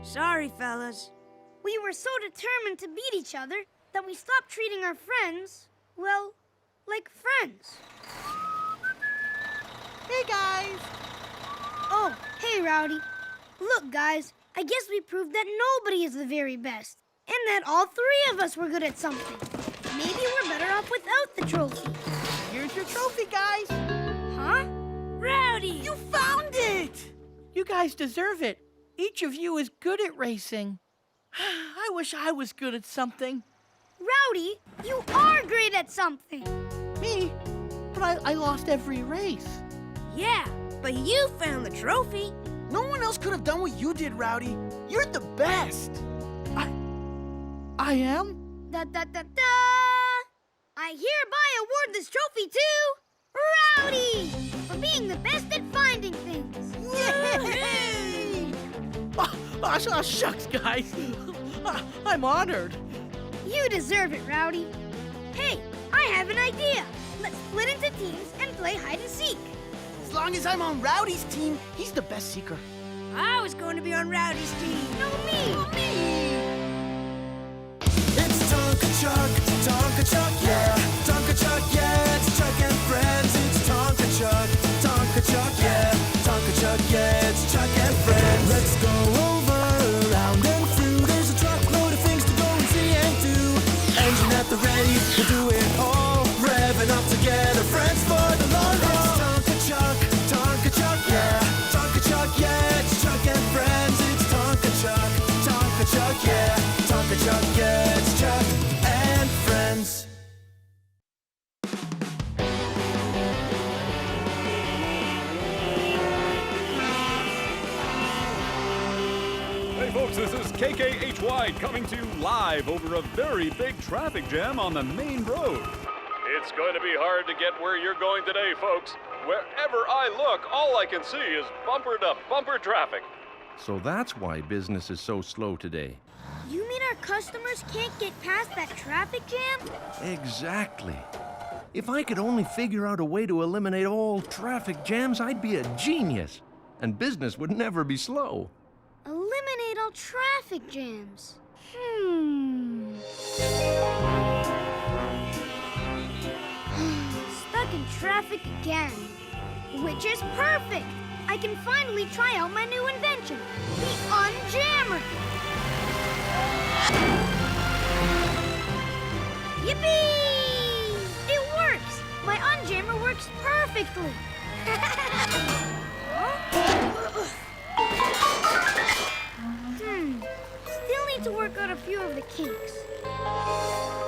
Sorry, fellas. We were so determined to beat each other that we stopped treating our friends, well, like friends. Hey, guys! Oh, hey, Rowdy. Look, guys, I guess we proved that nobody is the very best, and that all three of us were good at something. Maybe we're better off without the trophy. Here's your trophy, guys. Huh? Rowdy! You found it! You guys deserve it. Each of you is good at racing. I wish I was good at something. Rowdy, you are great at something. Me? But I lost every race. Yeah, but you found the trophy. No one else could have done what you did, Rowdy. You're the best. I am? Da-da-da-da! I hereby award this trophy to Rowdy for being the best at finding things. Yay! Oh, shucks, guys. I'm honored. You deserve it, Rowdy. Hey, I have an idea. Let's split into teams and play hide and seek. As long as I'm on Rowdy's team, he's the best seeker. I was going to be on Rowdy's team. No, me. No, me. It's Tonka Chuck, yeah. Tonka Chuck, yeah. It's Chuck and friends. It's Tonka Chuck, yeah. Tonka Chuck, yeah. It's Chuck and friends. Let's go over, around and through. There's a truckload of things to go and see and do. Engine at the ready, we'll do it all. Revving up together, friends for the long haul. It's Tonka Chuck, yeah. Tonka Chuck, yeah. It's Chuck and friends. It's Tonka Chuck, yeah. Tonka Chuck, yeah. It's Chuck and friends. Hey folks, this is KKHY coming to you live over a very big traffic jam on the main road. It's going to be hard to get where you're going today, folks. Wherever I look, all I can see is bumper-to-bumper traffic. So that's why business is so slow today. You mean our customers can't get past that traffic jam? Exactly. If I could only figure out a way to eliminate all traffic jams, I'd be a genius. And business would never be slow. Eliminate all traffic jams. Stuck in traffic again. Which is perfect. I can finally try out my new invention, the Unjammer. Yippee! It works! My Unjammer works perfectly. Still need to work out a few of the kinks.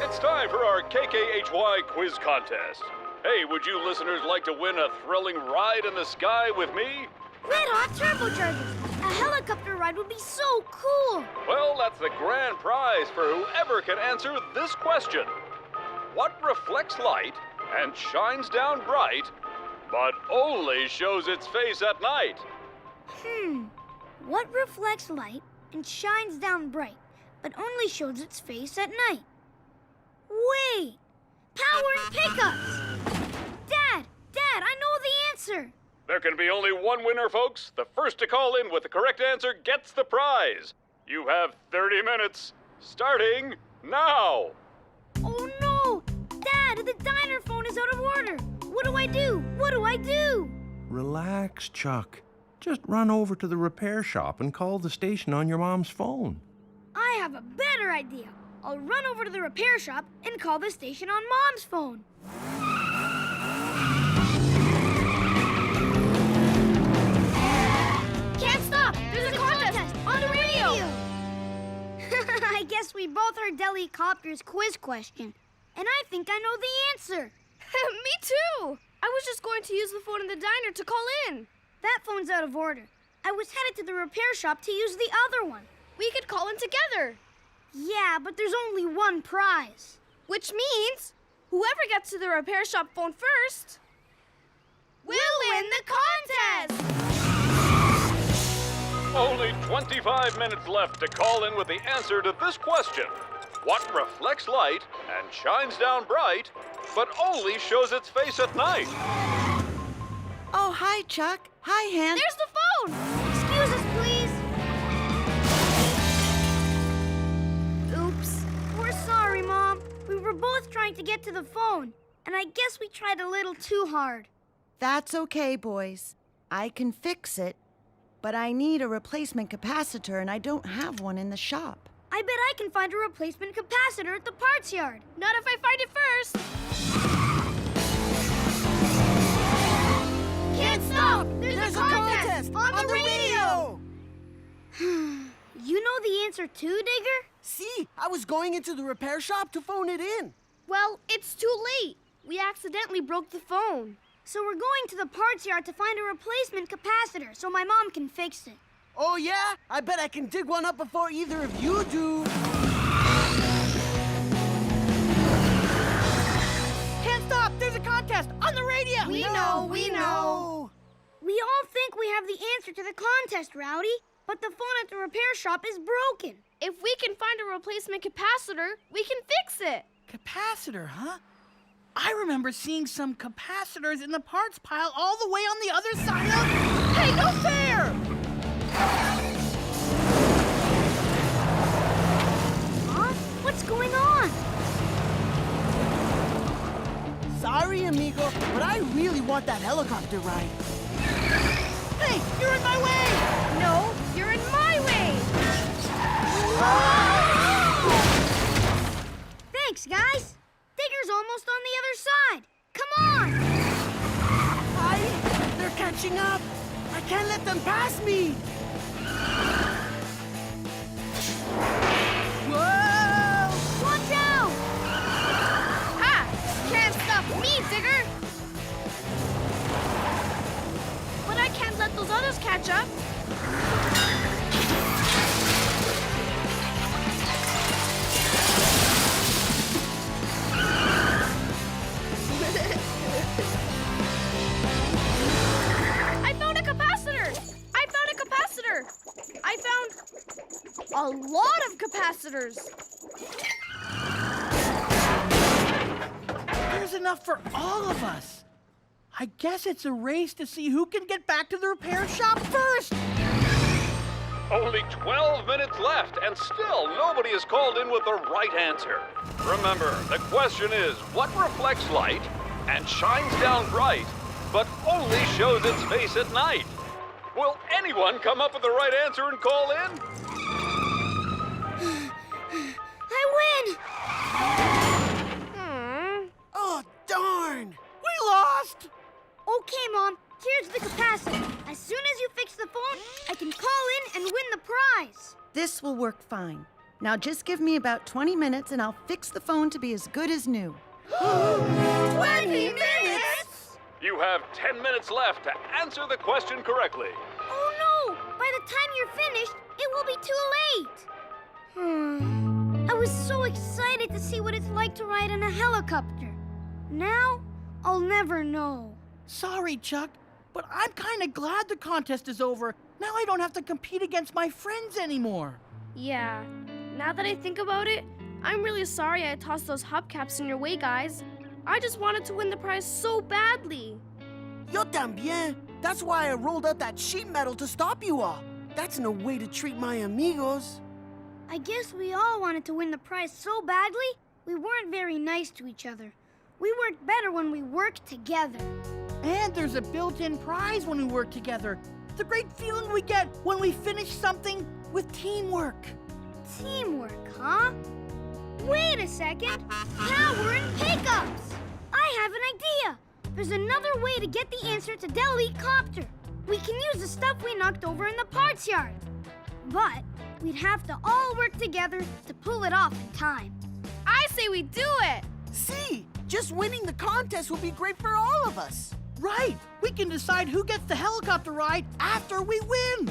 It's time for our KKHY quiz contest. Hey, would you listeners like to win a thrilling ride in the sky with me? Red Hot Turbochargers! A helicopter ride would be so cool! Well, that's the grand prize for whoever can answer this question. What reflects light and shines down bright, but only shows its face at night? What reflects light and shines down bright, but only shows its face at night? Wait! Power and pickups! Dad! I know the answer! There can be only one winner, folks. The first to call in with the correct answer gets the prize. You have 30 minutes, starting now. Oh no! Dad, the diner phone is out of order! What do I do? Relax, Chuck. Just run over to the repair shop and call the station on your mom's phone. I have a better idea. I'll run over to the repair shop and call the station on Mom's phone. Can't stop! There's a contest on the radio! I guess we both heard Delicopter's quiz question. And I think I know the answer. Me too! I was just going to use the phone in the diner to call in. That phone's out of order. I was headed to the repair shop to use the other one. We could call in together. Yeah, but there's only one prize. Which means whoever gets to the repair shop phone first We'll win the contest! Only 25 minutes left to call in with the answer to this question. What reflects light and shines down bright, but only shows its face at night? Oh, hi, Chuck. Hi, Hen. There's the phone! Excuse us, please. Oops. We're sorry, Mom. We were both trying to get to the phone, and I guess we tried a little too hard. That's okay, boys. I can fix it, but I need a replacement capacitor, and I don't have one in the shop. I bet I can find a replacement capacitor at the parts yard. Not if I find it first. Can't stop! There's a contest on the radio! You know the answer too, Digger? See, I was going into the repair shop to phone it in. Well, it's too late. We accidentally broke the phone. So we're going to the parts yard to find a replacement capacitor so my mom can fix it. Oh, yeah? I bet I can dig one up before either of you do. Can't stop! There's a contest on the radio! We know. We all think we have the answer to the contest, Rowdy, but the phone at the repair shop is broken. If we can find a replacement capacitor, we can fix it. Capacitor, huh? I remember seeing some capacitors in the parts pile all the way on the other side of... Hey, no fair! Huh? What's going on? Sorry, amigo, but I really want that helicopter ride. Hey, you're in my way! No, you're in my way! Thanks, guys. Digger's almost on the other side. Come on! They're catching up. I can't let them pass me. Whoa! Watch out! Ha! Can't stop me, Digger! But I can't let those others catch up. I found a lot of capacitors. There's enough for all of us. I guess it's a race to see who can get back to the repair shop first. Only 12 minutes left, and still nobody has called in with the right answer. Remember, the question is, what reflects light and shines down bright, but only shows its face at night? Will anyone come up with the right answer and call in? I win! Oh, darn! We lost! Okay, Mom. Here's the capacitor. As soon as you fix the phone, I can call in and win the prize. This will work fine. Now just give me about 20 minutes and I'll fix the phone to be as good as new. 20 minutes? You have 10 minutes left to answer the question correctly. Oh, no! By the time you're finished, it will be too late. I was so excited to see what it's like to ride in a helicopter. Now, I'll never know. Sorry, Chuck, but I'm kind of glad the contest is over. Now I don't have to compete against my friends anymore. Yeah, now that I think about it, I'm really sorry I tossed those hubcaps in your way, guys. I just wanted to win the prize so badly. Yo también. That's why I rolled out that sheet metal to stop you all. That's no way to treat my amigos. I guess we all wanted to win the prize so badly, we weren't very nice to each other. We worked better when we worked together. And there's a built-in prize when we work together. The great feeling we get when we finish something with teamwork. Teamwork, huh? Wait a second. Power and pickups. I have an idea. There's another way to get the answer to Delete Copter. We can use the stuff we knocked over in the parts yard. But we'd have to all work together to pull it off in time. I say we do it! See, just winning the contest will be great for all of us. Right! We can decide who gets the helicopter ride after we win!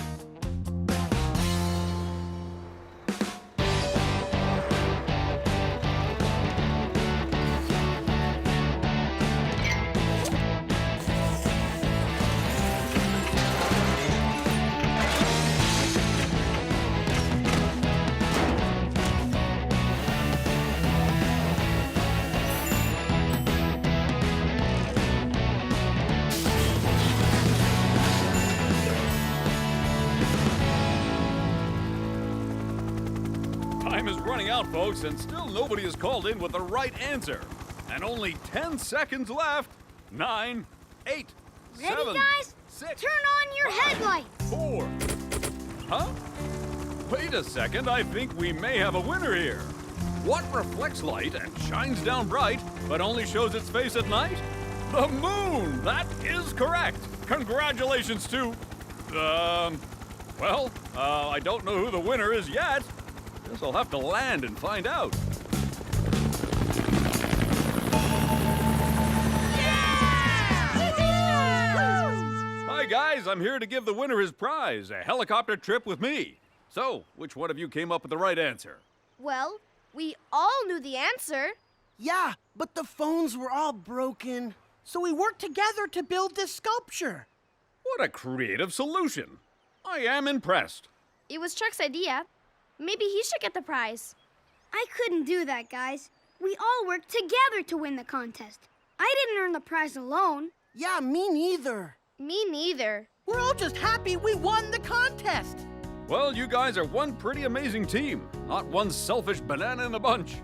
out, folks, and still nobody has called in with the right answer. And only 10 seconds left. 9, 8, Ready, 7, guys? 6, Turn on your headlights. 4. Huh? Wait a second, I think we may have a winner here. What reflects light and shines down bright, but only shows its face at night? The moon! That is correct! Congratulations to... I don't know who the winner is yet. Guess I'll have to land and find out. Hi guys, I'm here to give the winner his prize, a helicopter trip with me. So, which one of you came up with the right answer? Well, we all knew the answer. Yeah, but the phones were all broken. So we worked together to build this sculpture. What a creative solution. I am impressed. It was Chuck's idea. Maybe he should get the prize. I couldn't do that, guys. We all worked together to win the contest. I didn't earn the prize alone. Yeah, me neither. Me neither. We're all just happy we won the contest. Well, you guys are one pretty amazing team. Not one selfish banana in the bunch.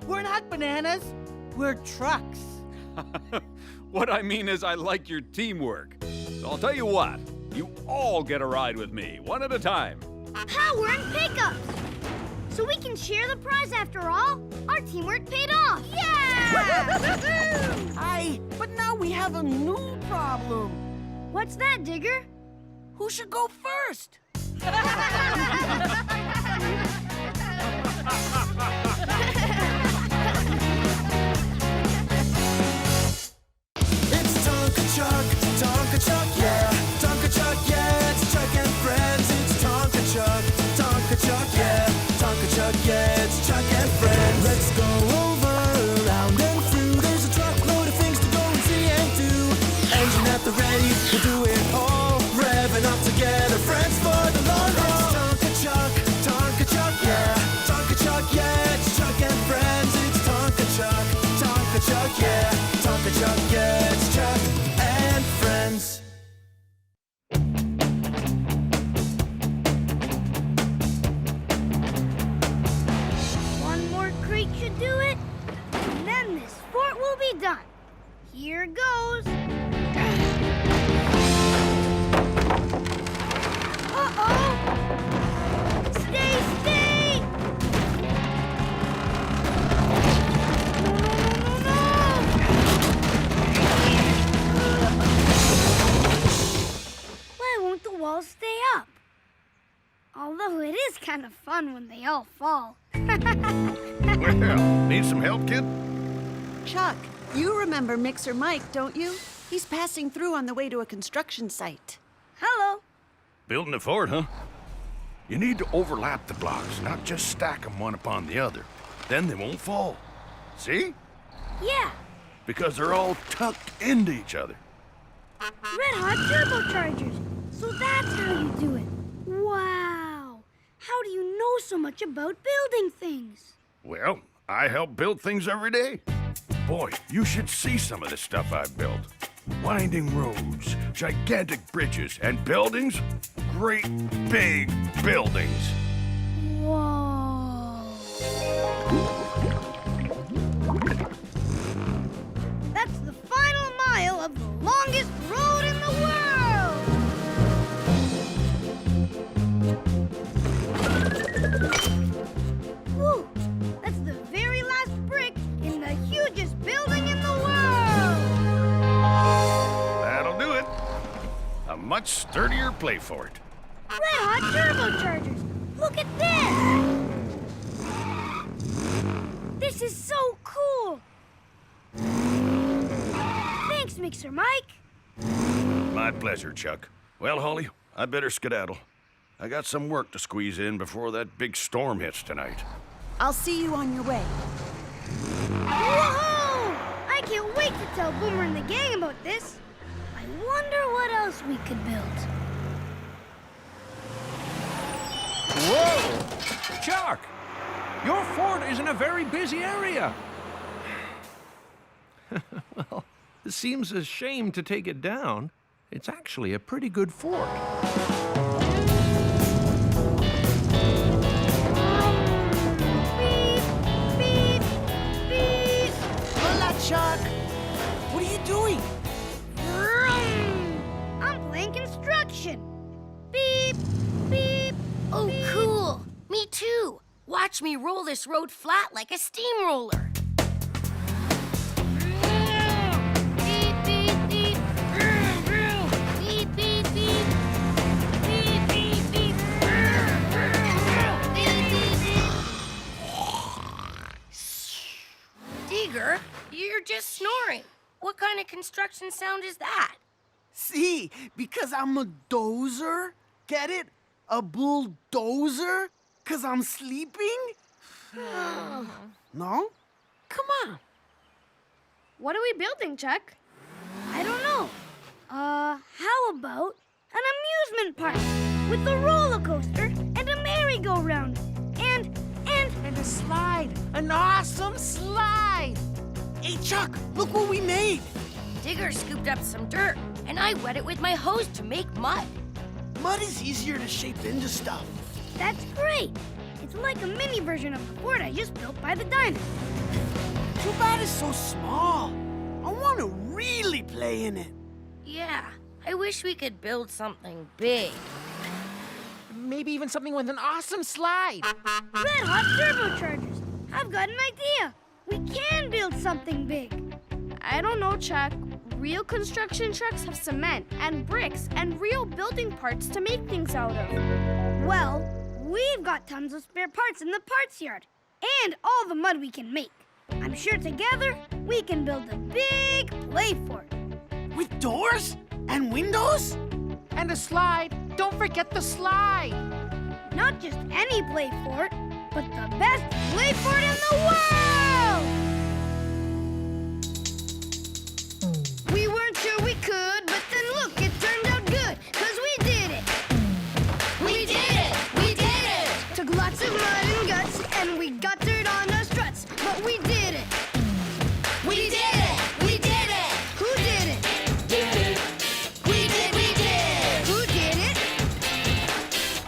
We're not bananas. We're trucks. What I mean is I like your teamwork. So I'll tell you what, you all get a ride with me, one at a time. Power and pickups! So we can share the prize after all? Our teamwork paid off! Yeah! Aye, but now we have a new problem. What's that, Digger? Who should go first? It's Tonka Chuck, yeah. Tonka Chuck, yeah. It's Chuck and friends. It's Tonka Chuck, yeah. Tonka Chuck, yeah. It's Chuck and friends. Let's go over, around and through. There's a truckload of things to go and see and do. Engine at the ready, we'll do it all. Revving up together, friends for the long haul. It's Tonka Chuck, yeah. Tonka Chuck, yeah. It's Chuck and friends. It's Tonka Chuck, yeah. Tonka Chuck, yeah. It's Chuck and friends. One more crate should do it, and then this fort will be done. Here goes. Uh-oh! Stay! Why won't the walls stay up? Although it is kind of fun when they all fall. Well, need some help, kid? Chuck, you remember Mixer Mike, don't you? He's passing through on the way to a construction site. Hello. Building a fort, huh? You need to overlap the blocks, not just stack them one upon the other. Then they won't fall. See? Yeah, Because they're all tucked into each other. red hot turbochargers. So that's how you do it. Wow. How do you know so much about building things? Well, I help build things every day. Boy, you should see some of the stuff I've built. Winding roads, gigantic bridges, and buildings. Great big buildings. Whoa. That's the final mile of the longest road in the world. Whew. That's the very last brick in the hugest building in the world. That'll do it. A much sturdier play for it. Red hot turbochargers. Look at this. This is so cool. Thanks, Mixer Mike. My pleasure, Chuck. Well, Haulie, I better skedaddle. I got some work to squeeze in before that big storm hits tonight. I'll see you on your way. Whoa! I can't wait to tell Boomer and the gang about this. I wonder what else we could build. Whoa! Chuck! Your fort is in a very busy area. Well, it seems a shame to take it down. It's actually a pretty good fort. We Watch me roll this road flat like a steamroller. Beep, beep, beep. Vroom, vroom. Beep, beep, beep. Beep, beep, beep. Vroom, vroom, vroom. Beep, beep, beep. Digger, you're just snoring. What kind of construction sound is that? See, because I'm a dozer. Get it? A bulldozer? Because I'm sleeping? No? Come on. What are we building, Chuck? I don't know. How about an amusement park with a roller coaster and a merry-go-round and a slide. An awesome slide. Hey, Chuck, look what we made. Digger scooped up some dirt, and I wet it with my hose to make mud. Mud is easier to shape into stuff. That's great. It's like a mini version of the fort I just built by the diner. Too bad it's so small. I want to really play in it. Yeah, I wish we could build something big. Maybe even something with an awesome slide. Red hot turbochargers. I've got an idea. We can build something big. I don't know, Chuck. Real construction trucks have cement and bricks and real building parts to make things out of. Well, we've got tons of spare parts in the parts yard and all the mud we can make. I'm sure together we can build a big play fort. With doors and windows? And a slide. Don't forget the slide. Not just any play fort, but the best play fort in the world! We weren't sure we could, but then look, it turned out good, 'cause we did it! We did it! We did it! Took lots of mud and guts, and we got dirt on our struts, but we did it! We did it! We did it! Who did it? Did it! We did! We did! Who did it?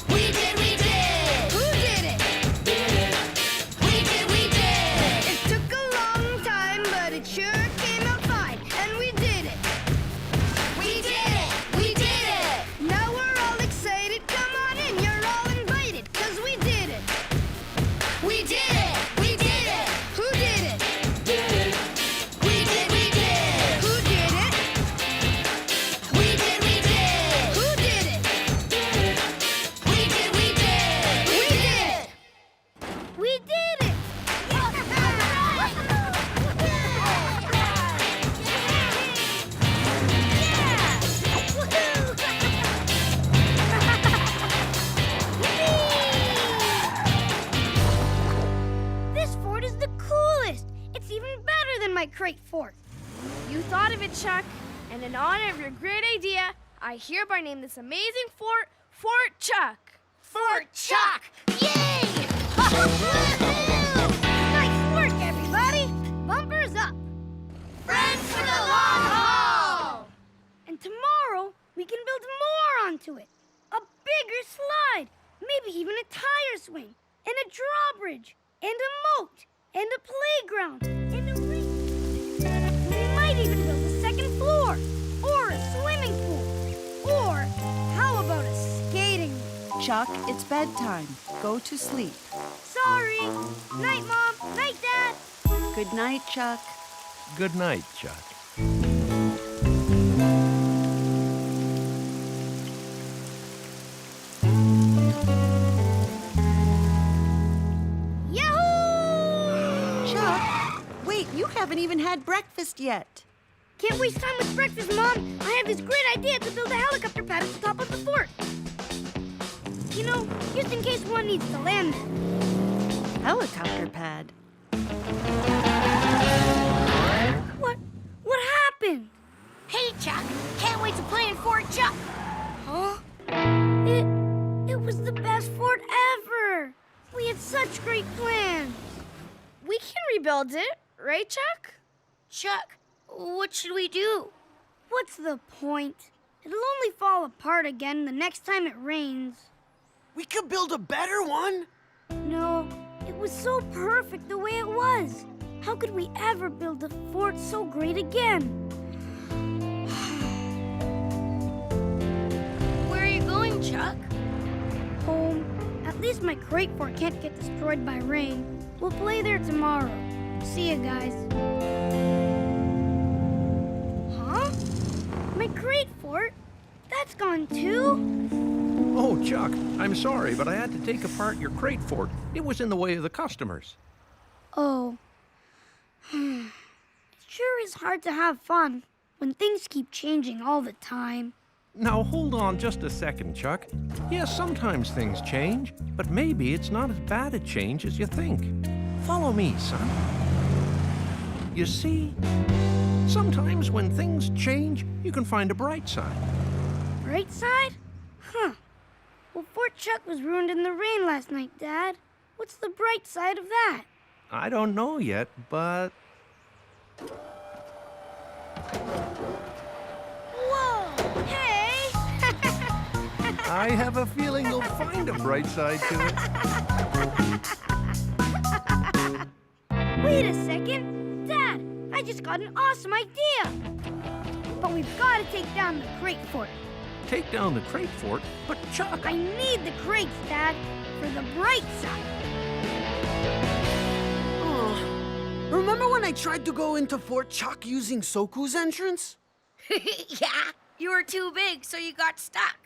We did! We did! Who did it? Did it! We did! We did! It took a long time, but it sure came out fine, and we did it! We did it! We did it! Now we're all excited. Come on in, you're all invited, 'cause we did it! We did it! We did it! Who did it? Did it! We did! We did! Who did it? We did! We did! Who did it? Did it! We did! We did! We did it! We did it! This fort is the coolest! It's even better than my crate fort. You thought of it, Chuck. And in honor of your great idea, I hereby name this amazing fort Fort Chuck. Fort Chuck! Yay! Nice work, everybody! Bumpers up! Friends for the long haul! And tomorrow, we can build more onto it. A bigger slide, maybe even a tire swing, and a drawbridge, and a moat, and a playground, and a rink. We might even build a second floor, or a swimming pool, or how about a skating rink? Chuck, it's bedtime. Go to sleep. Sorry. Night, Mom. Night, Dad. Good night, Chuck. Good night, Chuck. Yahoo! Chuck, wait, you haven't even had breakfast yet. Can't waste time with breakfast, Mom. I have this great idea to build a helicopter pad at the top of the fort. You know, just in case one needs to land there. Helicopter pad. What happened? Hey, Chuck, can't wait to play in Fort Chuck. Huh? It was the best fort ever. We had such great plans. We can rebuild it, right, Chuck? Chuck, what should we do? What's the point? It'll only fall apart again the next time it rains. We could build a better one. No, it was so perfect the way it was. How could we ever build a fort so great again? Where are you going, Chuck? Home. At least least my crate fort can't get destroyed by rain. We'll play there tomorrow. See you guys. Huh? My crate fort? That's gone too? Oh, Chuck, I'm sorry, but I had to take apart your crate fort. It was in the way of the customers. Oh. It sure is hard to have fun when things keep changing all the time. Now, hold on just a second, Chuck. Yes, sometimes things change, but maybe it's not as bad a change as you think. Follow me, son. You see, sometimes when things change, you can find a bright side. Bright side? Huh. Well, Fort Chuck was ruined in the rain last night, Dad. What's the bright side of that? I don't know yet, but... Whoa! Hey! I have a feeling you'll find a bright side to it. Wait a second. Dad, I just got an awesome idea. But we've got to take down the crate fort. Take down the crate fort? But Chuck... I need the crates, Dad, for the bright side. Oh, remember when I tried to go into Fort Chuck using Soku's entrance? Yeah, you were too big, so you got stuck.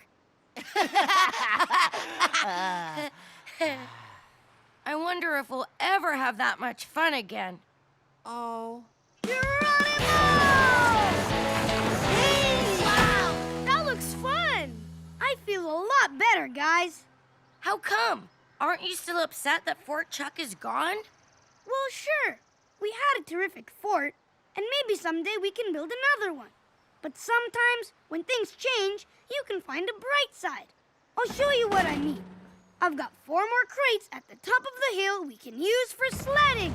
I wonder if we'll ever have that much fun again. Oh. Hey! Wow! That looks fun! I feel a lot better, guys. How come? Aren't you still upset that Fort Chuck is gone? Well, sure. We had a terrific fort, and maybe someday we can build another one. But sometimes, when things change, you can find a bright side. I'll show you what I mean. I've got 4 more crates at the top of the hill we can use for sledding.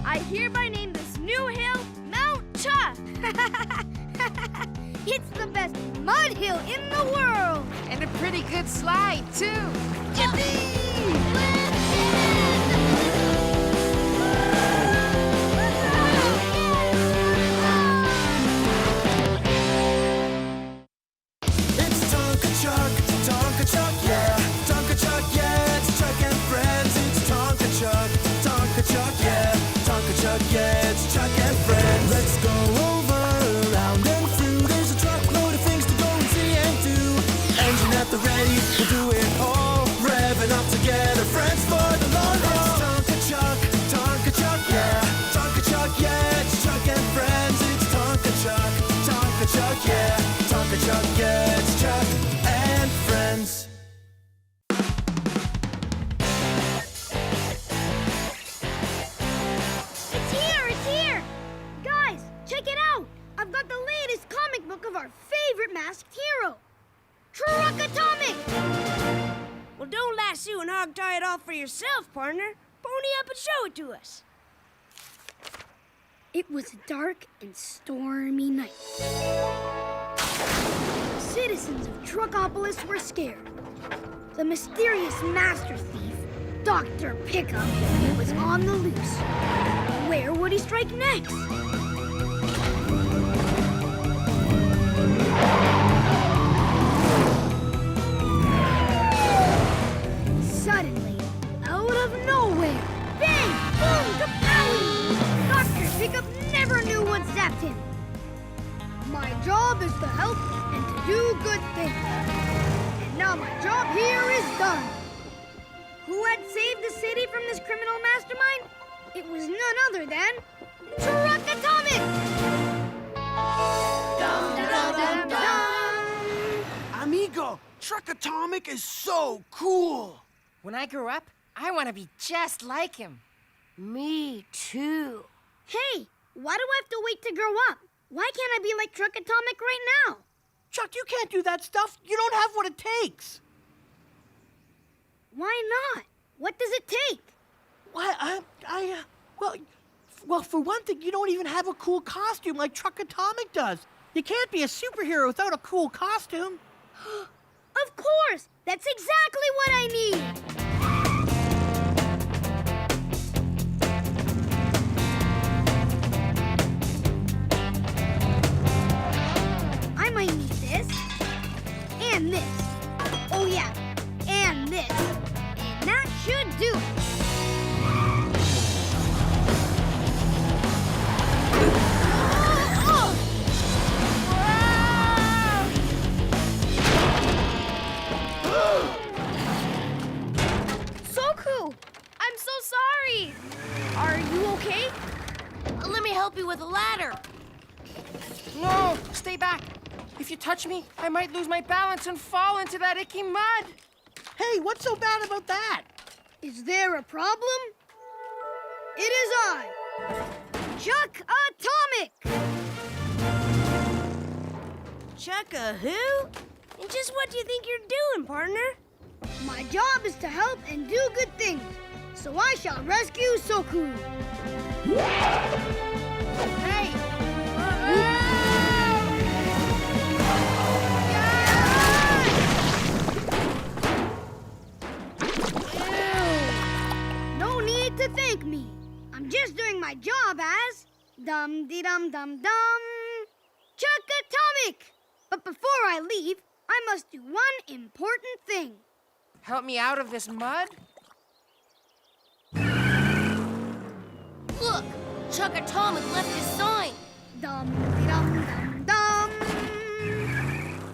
I hereby name this new hill Mount Chuck. It's the best mud hill in the world. And a pretty good slide, too. Yippee! It's Tonka Chuck, yeah. Tonka Chuck, yeah. It's Chuck and friends. It's Tonka Chuck, yeah. Tonka Chuck, yeah. It's Chuck and friends. Let's go over, around and through. There's a truckload of things to go and see and do. Engine at the ready, we'll do it all. Revving up together, friends for the long haul. It's Tonka Chuck, yeah. Tonka Chuck, yeah. It's Chuck and friends. It's Tonka Chuck, yeah. Tonka Chuck, yeah. It's Chuck and friends. It's here! Guys, check it out! I've got the latest comic book of our favorite masked hero, Truck Atomic! Well, don't lasso and hog tie it all for yourself, partner. Pony up and show it to us. It was a dark and stormy night. The citizens of Truckopolis were scared. The mysterious master thief, Dr. Pickup, was on the loose. Where would he strike next? Suddenly, out of nowhere, bang, boom, kapowie! Dr. Pickup never knew what zapped him. My job is to help and to do good things. And now my job here is done. Who had saved the city from this criminal mastermind? It was none other than Truck Atomic! Dum, dum, dum, dum. Amigo, Truck Atomic is so cool. When I grow up, I want to be just like him. Me too. Hey, why do I have to wait to grow up? Why can't I be like Truck Atomic right now? Chuck, you can't do that stuff. You don't have what it takes. Why not? What does it take? Why, well, for one thing, you don't even have a cool costume like Truck Atomic does. You can't be a superhero without a cool costume. Of course! That's exactly what I need! I might need this. And this. Oh yeah, and this. Stay back. If you touch me, I might lose my balance and fall into that icky mud. Hey, what's so bad about that? Is there a problem? It is I, Chuck Atomic! Chuck a who? And just what do you think you're doing, partner? My job is to help and do good things, so I shall rescue Soku. Hey! No need to thank me. I'm just doing my job as dum-de-dum-dum-dum, Chuck Atomic. But before I leave, I must do one important thing. Help me out of this mud? Look, Chuck Atomic left his sign. Dum-de-dum-dum-dum.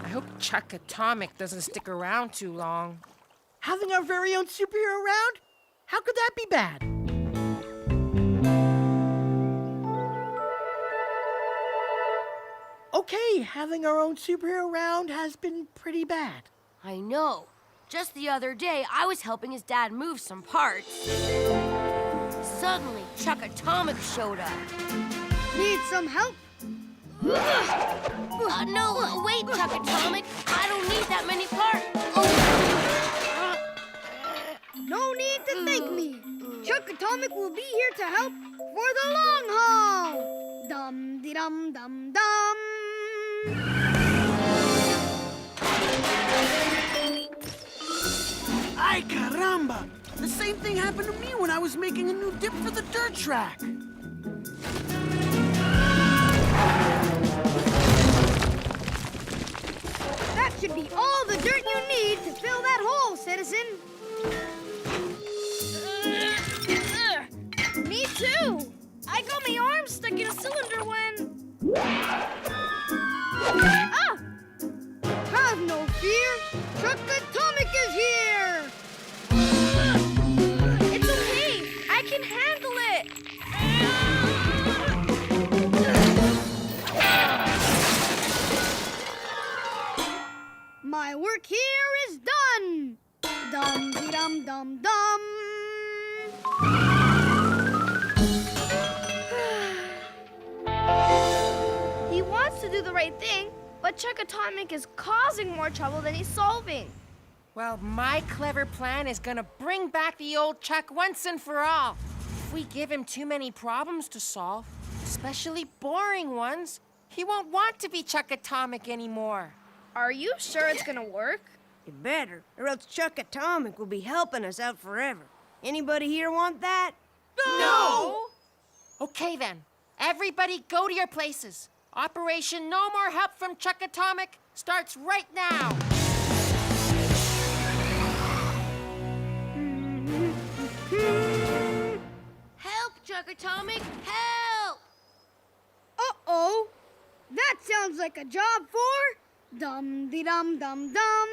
I hope Chuck Atomic doesn't stick around too long. Having our very own superhero around? How could that be bad? Okay, having our own superhero around has been pretty bad. I know. Just the other day, I was helping his dad move some parts. Suddenly, Chuck Atomic showed up. Need some help? No, wait, Chuck Atomic. I don't need that many parts. No need to thank me. Chuck Atomic will be here to help for the long haul. Dum-de-dum-dum-dum. Ay, caramba! The same thing happened to me when I was making a new dip for the dirt track. That should be all the dirt you need to fill that hole, citizen. Me too. I got my arm stuck in a cylinder when... Ah! Have no fear. Chuck Atomic is here. It's okay. I can handle it. My work here is done. Dum-de-dum-dum-dum. He wants to do the right thing, but Chuck Atomic is causing more trouble than he's solving. Well, my clever plan is gonna bring back the old Chuck once and for all. If we give him too many problems to solve, especially boring ones, he won't want to be Chuck Atomic anymore. Are you sure it's gonna work? You better, or else Chuck Atomic will be helping us out forever. Anybody here want that? No! Okay then, everybody go to your places. Operation No More Help from Chuck Atomic starts right now. Help, Chuck Atomic, help! Uh-oh. That sounds like a job for dum-de-dum-dum-dum,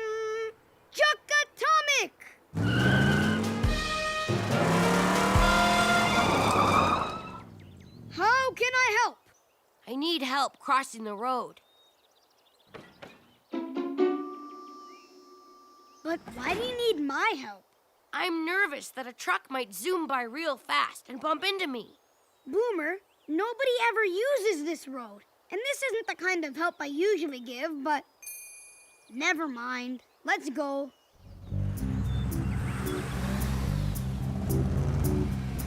Chuck Atomic! How can I help? I need help crossing the road. But why do you need my help? I'm nervous that a truck might zoom by real fast and bump into me. Boomer, nobody ever uses this road. And this isn't the kind of help I usually give, but never mind. Let's go.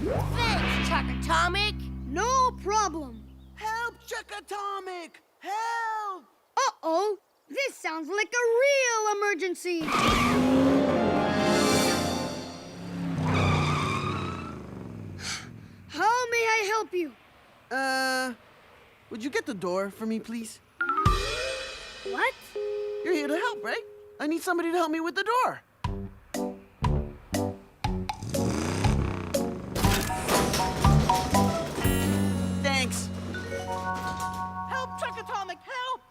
Thanks, Chuck Atomic. No problem. Help, Chuck Atomic! Help! Uh-oh. This sounds like a real emergency. How may I help you? Would you get the door for me, please? What? You're here to help, right? I need somebody to help me with the door. Thanks. Help, Chuck Atomic, help!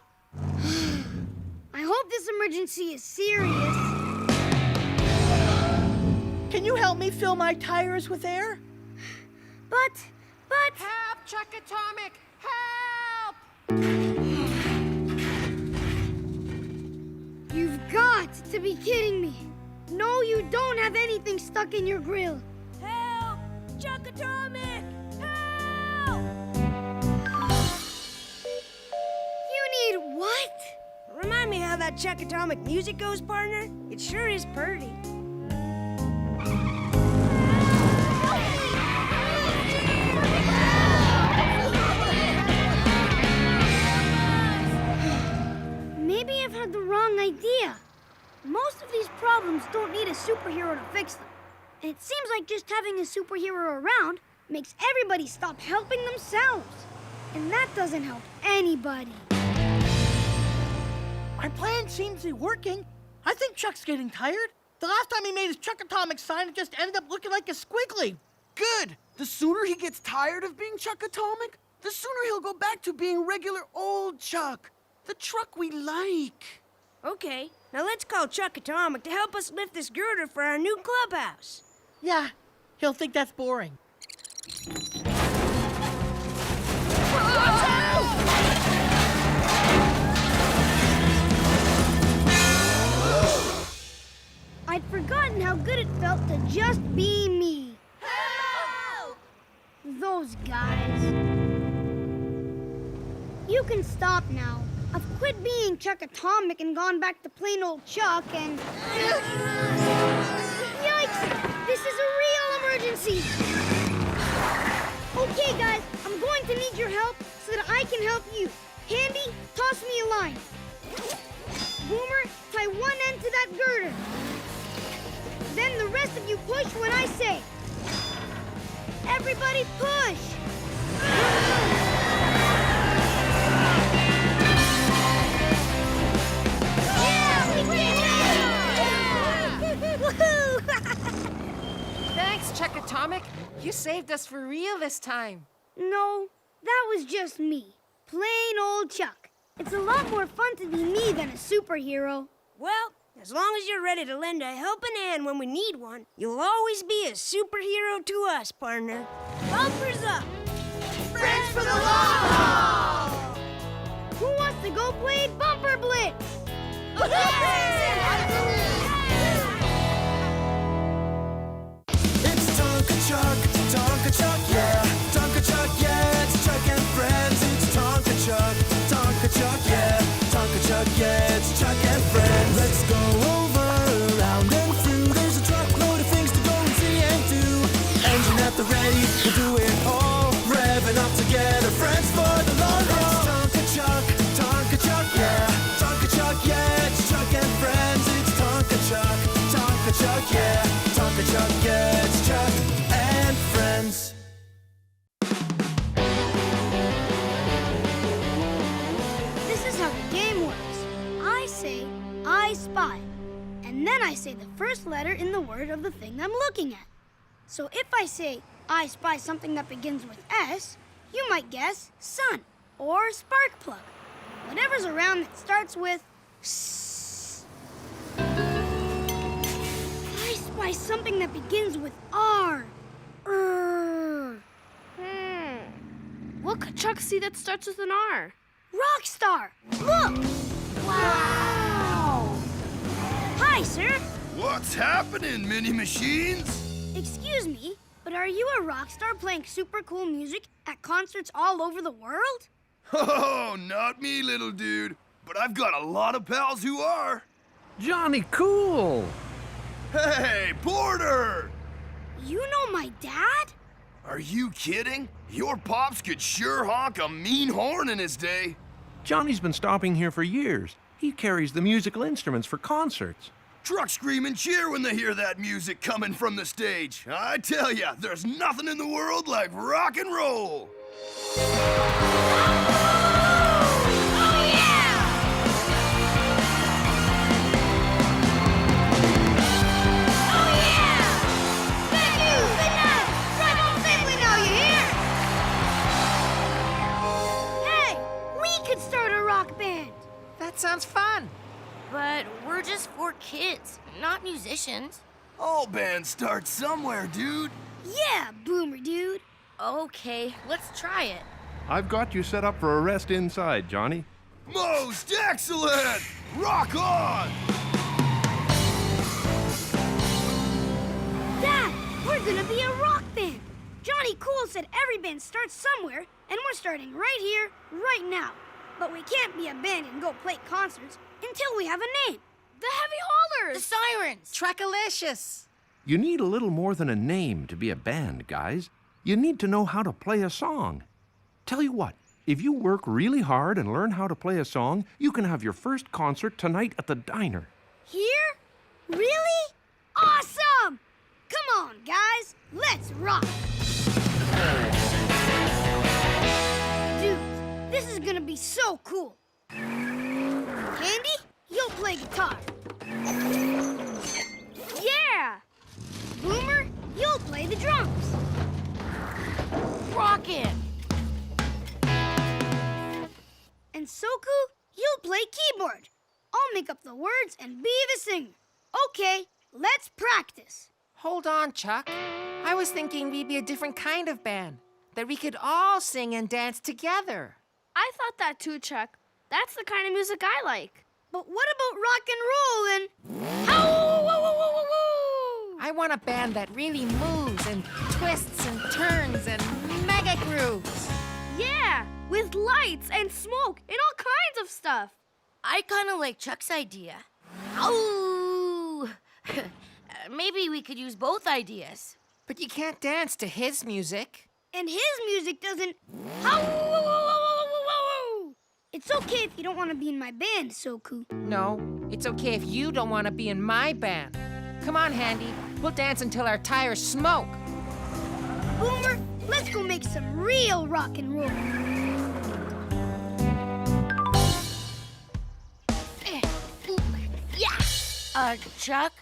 I hope this emergency is serious. Can you help me fill my tires with air? But... Help, Chuck Atomic, help! to be kidding me. No, you don't have anything stuck in your grill. Help! Chuck Atomic! Help! You need what? Remind me how that Chuck Atomic music goes, partner? It sure is pretty. Maybe I've had the wrong idea. Most of these problems don't need a superhero to fix them. And it seems like just having a superhero around makes everybody stop helping themselves. And that doesn't help anybody. Our plan seems to be working. I think Chuck's getting tired. The last time he made his Chuck Atomic sign, it just ended up looking like a squiggly. Good. The sooner he gets tired of being Chuck Atomic, the sooner he'll go back to being regular old Chuck. The truck we like. Okay, now let's call Chuck Atomic to help us lift this girder for our new clubhouse. Yeah, he'll think that's boring. I'd forgotten how good it felt to just be me. Help! Those guys. You can stop now. I've quit being Chuck Atomic and gone back to plain old Chuck and... Yikes! This is a real emergency! Okay, guys, I'm going to need your help so that I can help you. Handy, toss me a line. Boomer, tie one end to that girder. Then the rest of you push when I say. Everybody push! Thanks, Chuck Atomic. You saved us for real this time. No, that was just me. Plain old Chuck. It's a lot more fun to be me than a superhero. Well, as long as you're ready to lend a helping hand when we need one, you'll always be a superhero to us, partner. Bumpers up! Friends for the long haul! Who wants to go play Bumper Blitz? It's Tonka Chuck, yeah. Tonka Chuck, yeah. It's Chuck and friends. It's Tonka Chuck, yeah. Tonka Chuck, yeah. It's Chuck and friends. Let's go over, around and through. There's a truckload of things to go and see and do. Engine at the ready, we'll do it all. Revving up together, friends for the long haul. It's Tonka Chuck, yeah. Tonka Chuck, yeah. It's Chuck and friends. It's Tonka Chuck, yeah. Tonka Chuck, yeah. It's Chuck and friends. This is how the game works. I say, I spy. And then I say the first letter in the word of the thing I'm looking at. So if I say, I spy something that begins with S, you might guess sun or spark plug. Whatever's around that starts with S. I spy something that begins with R. What could Chuck see that starts with an R? Rockstar! Look! Wow! Hi, sir. What's happening, mini machines? Excuse me, but are you a rock star playing super cool music at concerts all over the world? Oh, not me, little dude. But I've got a lot of pals who are. Johnny Cool! Hey, Porter! You know my dad? Are you kidding? Your pops could sure honk a mean horn in his day. Johnny's been stopping here for years. He carries the musical instruments for concerts. Trucks scream and cheer when they hear that music coming from the stage. I tell ya, there's nothing in the world like rock and roll. That sounds fun. But we're just 4 kids, not musicians. All bands start somewhere, dude. Yeah, Boomer dude. Okay, let's try it. I've got you set up for a rest inside, Johnny. Most excellent! Rock on! We're gonna be a rock band. Johnny Cool said every band starts somewhere, and we're starting right here, right now. But we can't be a band and go play concerts until we have a name. The Heavy Haulers! The Sirens! Trackalicious! You need a little more than a name to be a band, guys. You need to know how to play a song. Tell you what, if you work really hard and learn how to play a song, you can have your first concert tonight at the diner. Here? Really? Awesome! Come on, guys, let's rock! Dude, this is gonna be so cool. Candy, you'll play guitar. Yeah! Boomer, you'll play the drums. Rockin'! And Soku, you'll play keyboard. I'll make up the words and be the singer. Okay, let's practice. Hold on, Chuck. I was thinking we'd be a different kind of band, that we could all sing and dance together. I thought that too, Chuck. That's the kind of music I like. But what about rock and roll and... Ow! I want a band that really moves and twists and turns and mega grooves. Yeah, with lights and smoke and all kinds of stuff. I kind of like Chuck's idea. Ow! Maybe we could use both ideas. But you can't dance to his music. And his music doesn't... It's okay if you don't want to be in my band, Soku. No, it's okay if you don't want to be in my band. Come on, Handy. We'll dance until our tires smoke. Boomer, let's go make some real rock and roll. Yeah! Chuck!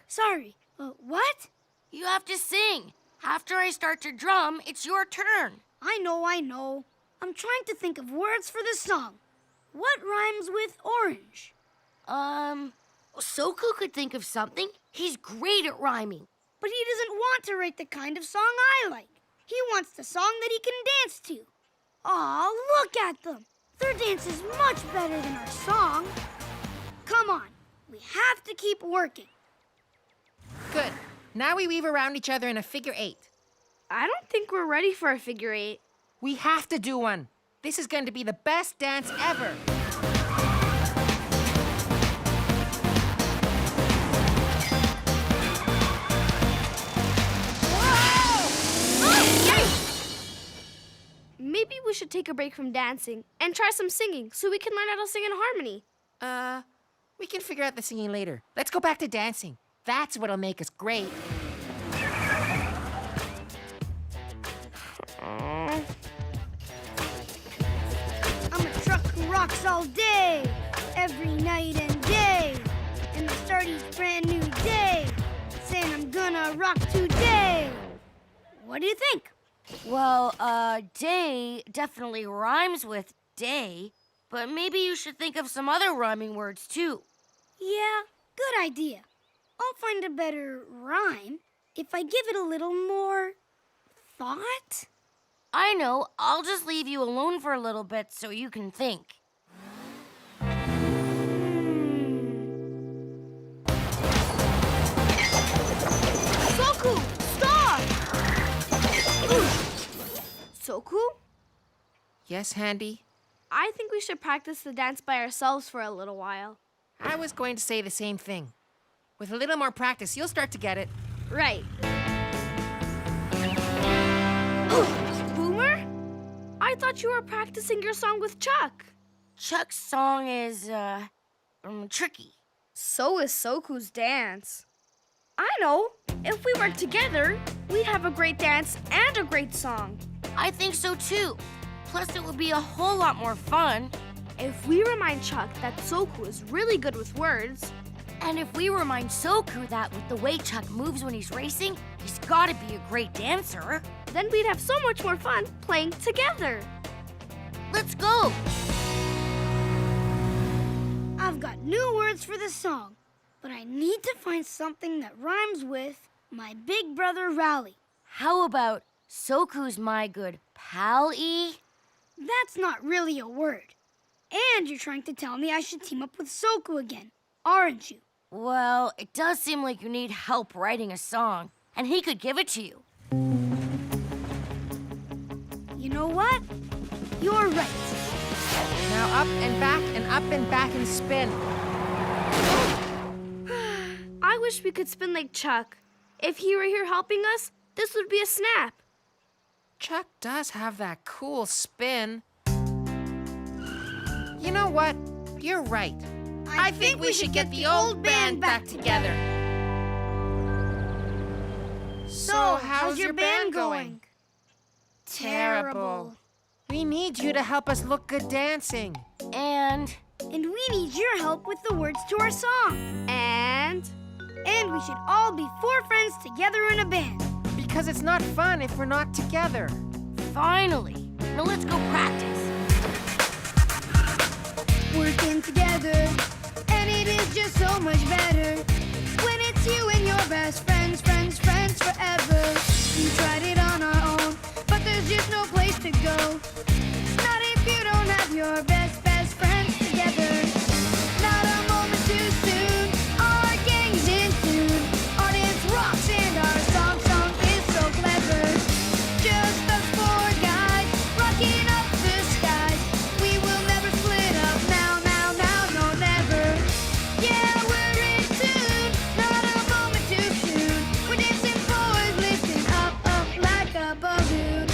Sorry, what? You have to sing. After I start to drum, it's your turn. I know. I'm trying to think of words for this song. What rhymes with orange? Soku could think of something. He's great at rhyming. But he doesn't want to write the kind of song I like. He wants the song that he can dance to. Aw, look at them. Their dance is much better than our song. Come on, we have to keep working. Good. Now we weave around each other in a figure 8. I don't think we're ready for a figure 8. We have to do one. This is going to be the best dance ever. Maybe we should take a break from dancing and try some singing so we can learn how to sing in harmony. We can figure out the singing later. Let's go back to dancing. That's what'll make us great. I'm a truck who rocks all day, every night and day. And I start each brand new day, saying I'm gonna rock today. What do you think? Well, day definitely rhymes with day, but maybe you should think of some other rhyming words, too. Yeah, good idea. I'll find a better rhyme if I give it a little more thought. I know. I'll just leave you alone for a little bit so you can think. Soku, stop! Soku? Yes, Handy? I think we should practice the dance by ourselves for a little while. I was going to say the same thing. With a little more practice, you'll start to get it. Right. Boomer? I thought you were practicing your song with Chuck. Chuck's song is, tricky. So is Soku's dance. I know. If we work together, we'd have a great dance and a great song. I think so, too. Plus, it would be a whole lot more fun. If we remind Chuck that Soku is really good with words, and if we remind Soku that with the way Chuck moves when he's racing, he's gotta be a great dancer, then we'd have so much more fun playing together. Let's go! I've got new words for the song, but I need to find something that rhymes with my big brother Rowley. How about Soku's my good pal-y? That's not really a word. And you're trying to tell me I should team up with Soku again, aren't you? Well, it does seem like you need help writing a song, and he could give it to you. You know what? You're right. Now up and back and up and back and spin. I wish we could spin like Chuck. If he were here helping us, this would be a snap. Chuck does have that cool spin. You know what? You're right. I think we should get the old band back together. So, how's your band going? Terrible. We need you to help us look good dancing. And we need your help with the words to our song. And we should all be 4 friends together in a band. Because it's not fun if we're not together. Finally. Now let's go practice. Working together, and it is just so much better when it's you and your best friends, friends, friends forever. We tried it on our own, but there's just no place to go. Not if you don't have your best, best friends together. Not a moment too soon, our gang's in tune. Our dance rocks and our song is so clever. Just us 4 guys, rocking up the skies. We will never split up now, no never. Yeah, we're in tune, not a moment too soon. We're dancing boys, lifting up like a balloon.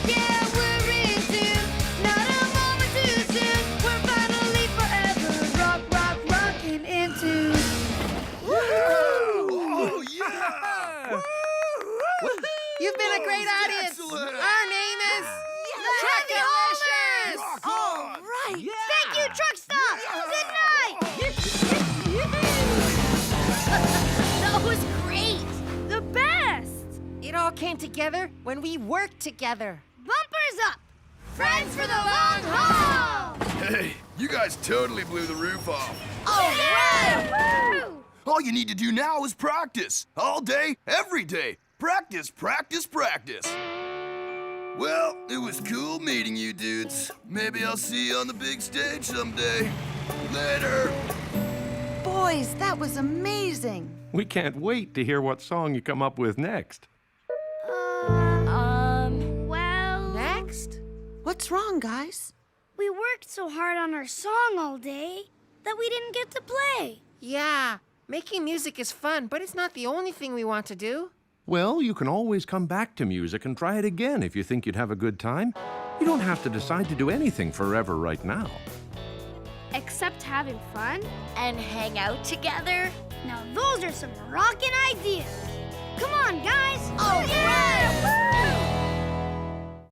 Yeah, we're in tune, not a moment too soon. We're finally forever rocking in tune. Oh, yeah! You've been a great audience. Excellent. Our name is Truckalicious. Rock All on! right. Thank you, Truck Stop. Good night. That was great. The best! It all came together when we worked together. Bumpers up. Friends for the long haul. Hey, you guys totally blew the roof off. All right. All you need to do now is practice. All day, every day. Practice, practice, practice. Well, it was cool meeting you dudes. Maybe I'll see you on the big stage someday. Later. Boys, that was amazing. We can't wait to hear what song you come up with next. Well, Next? What's wrong, guys? we worked so hard on our song all day that we didn't get to play. Yeah, making music is fun, but it's not the only thing we want to do. Well, you can always come back to music and try it again if you think you'd have a good time. You don't have to decide to do anything forever right now. Except having fun? And hang out together. Now those are some rockin' ideas. Come on, guys. All right.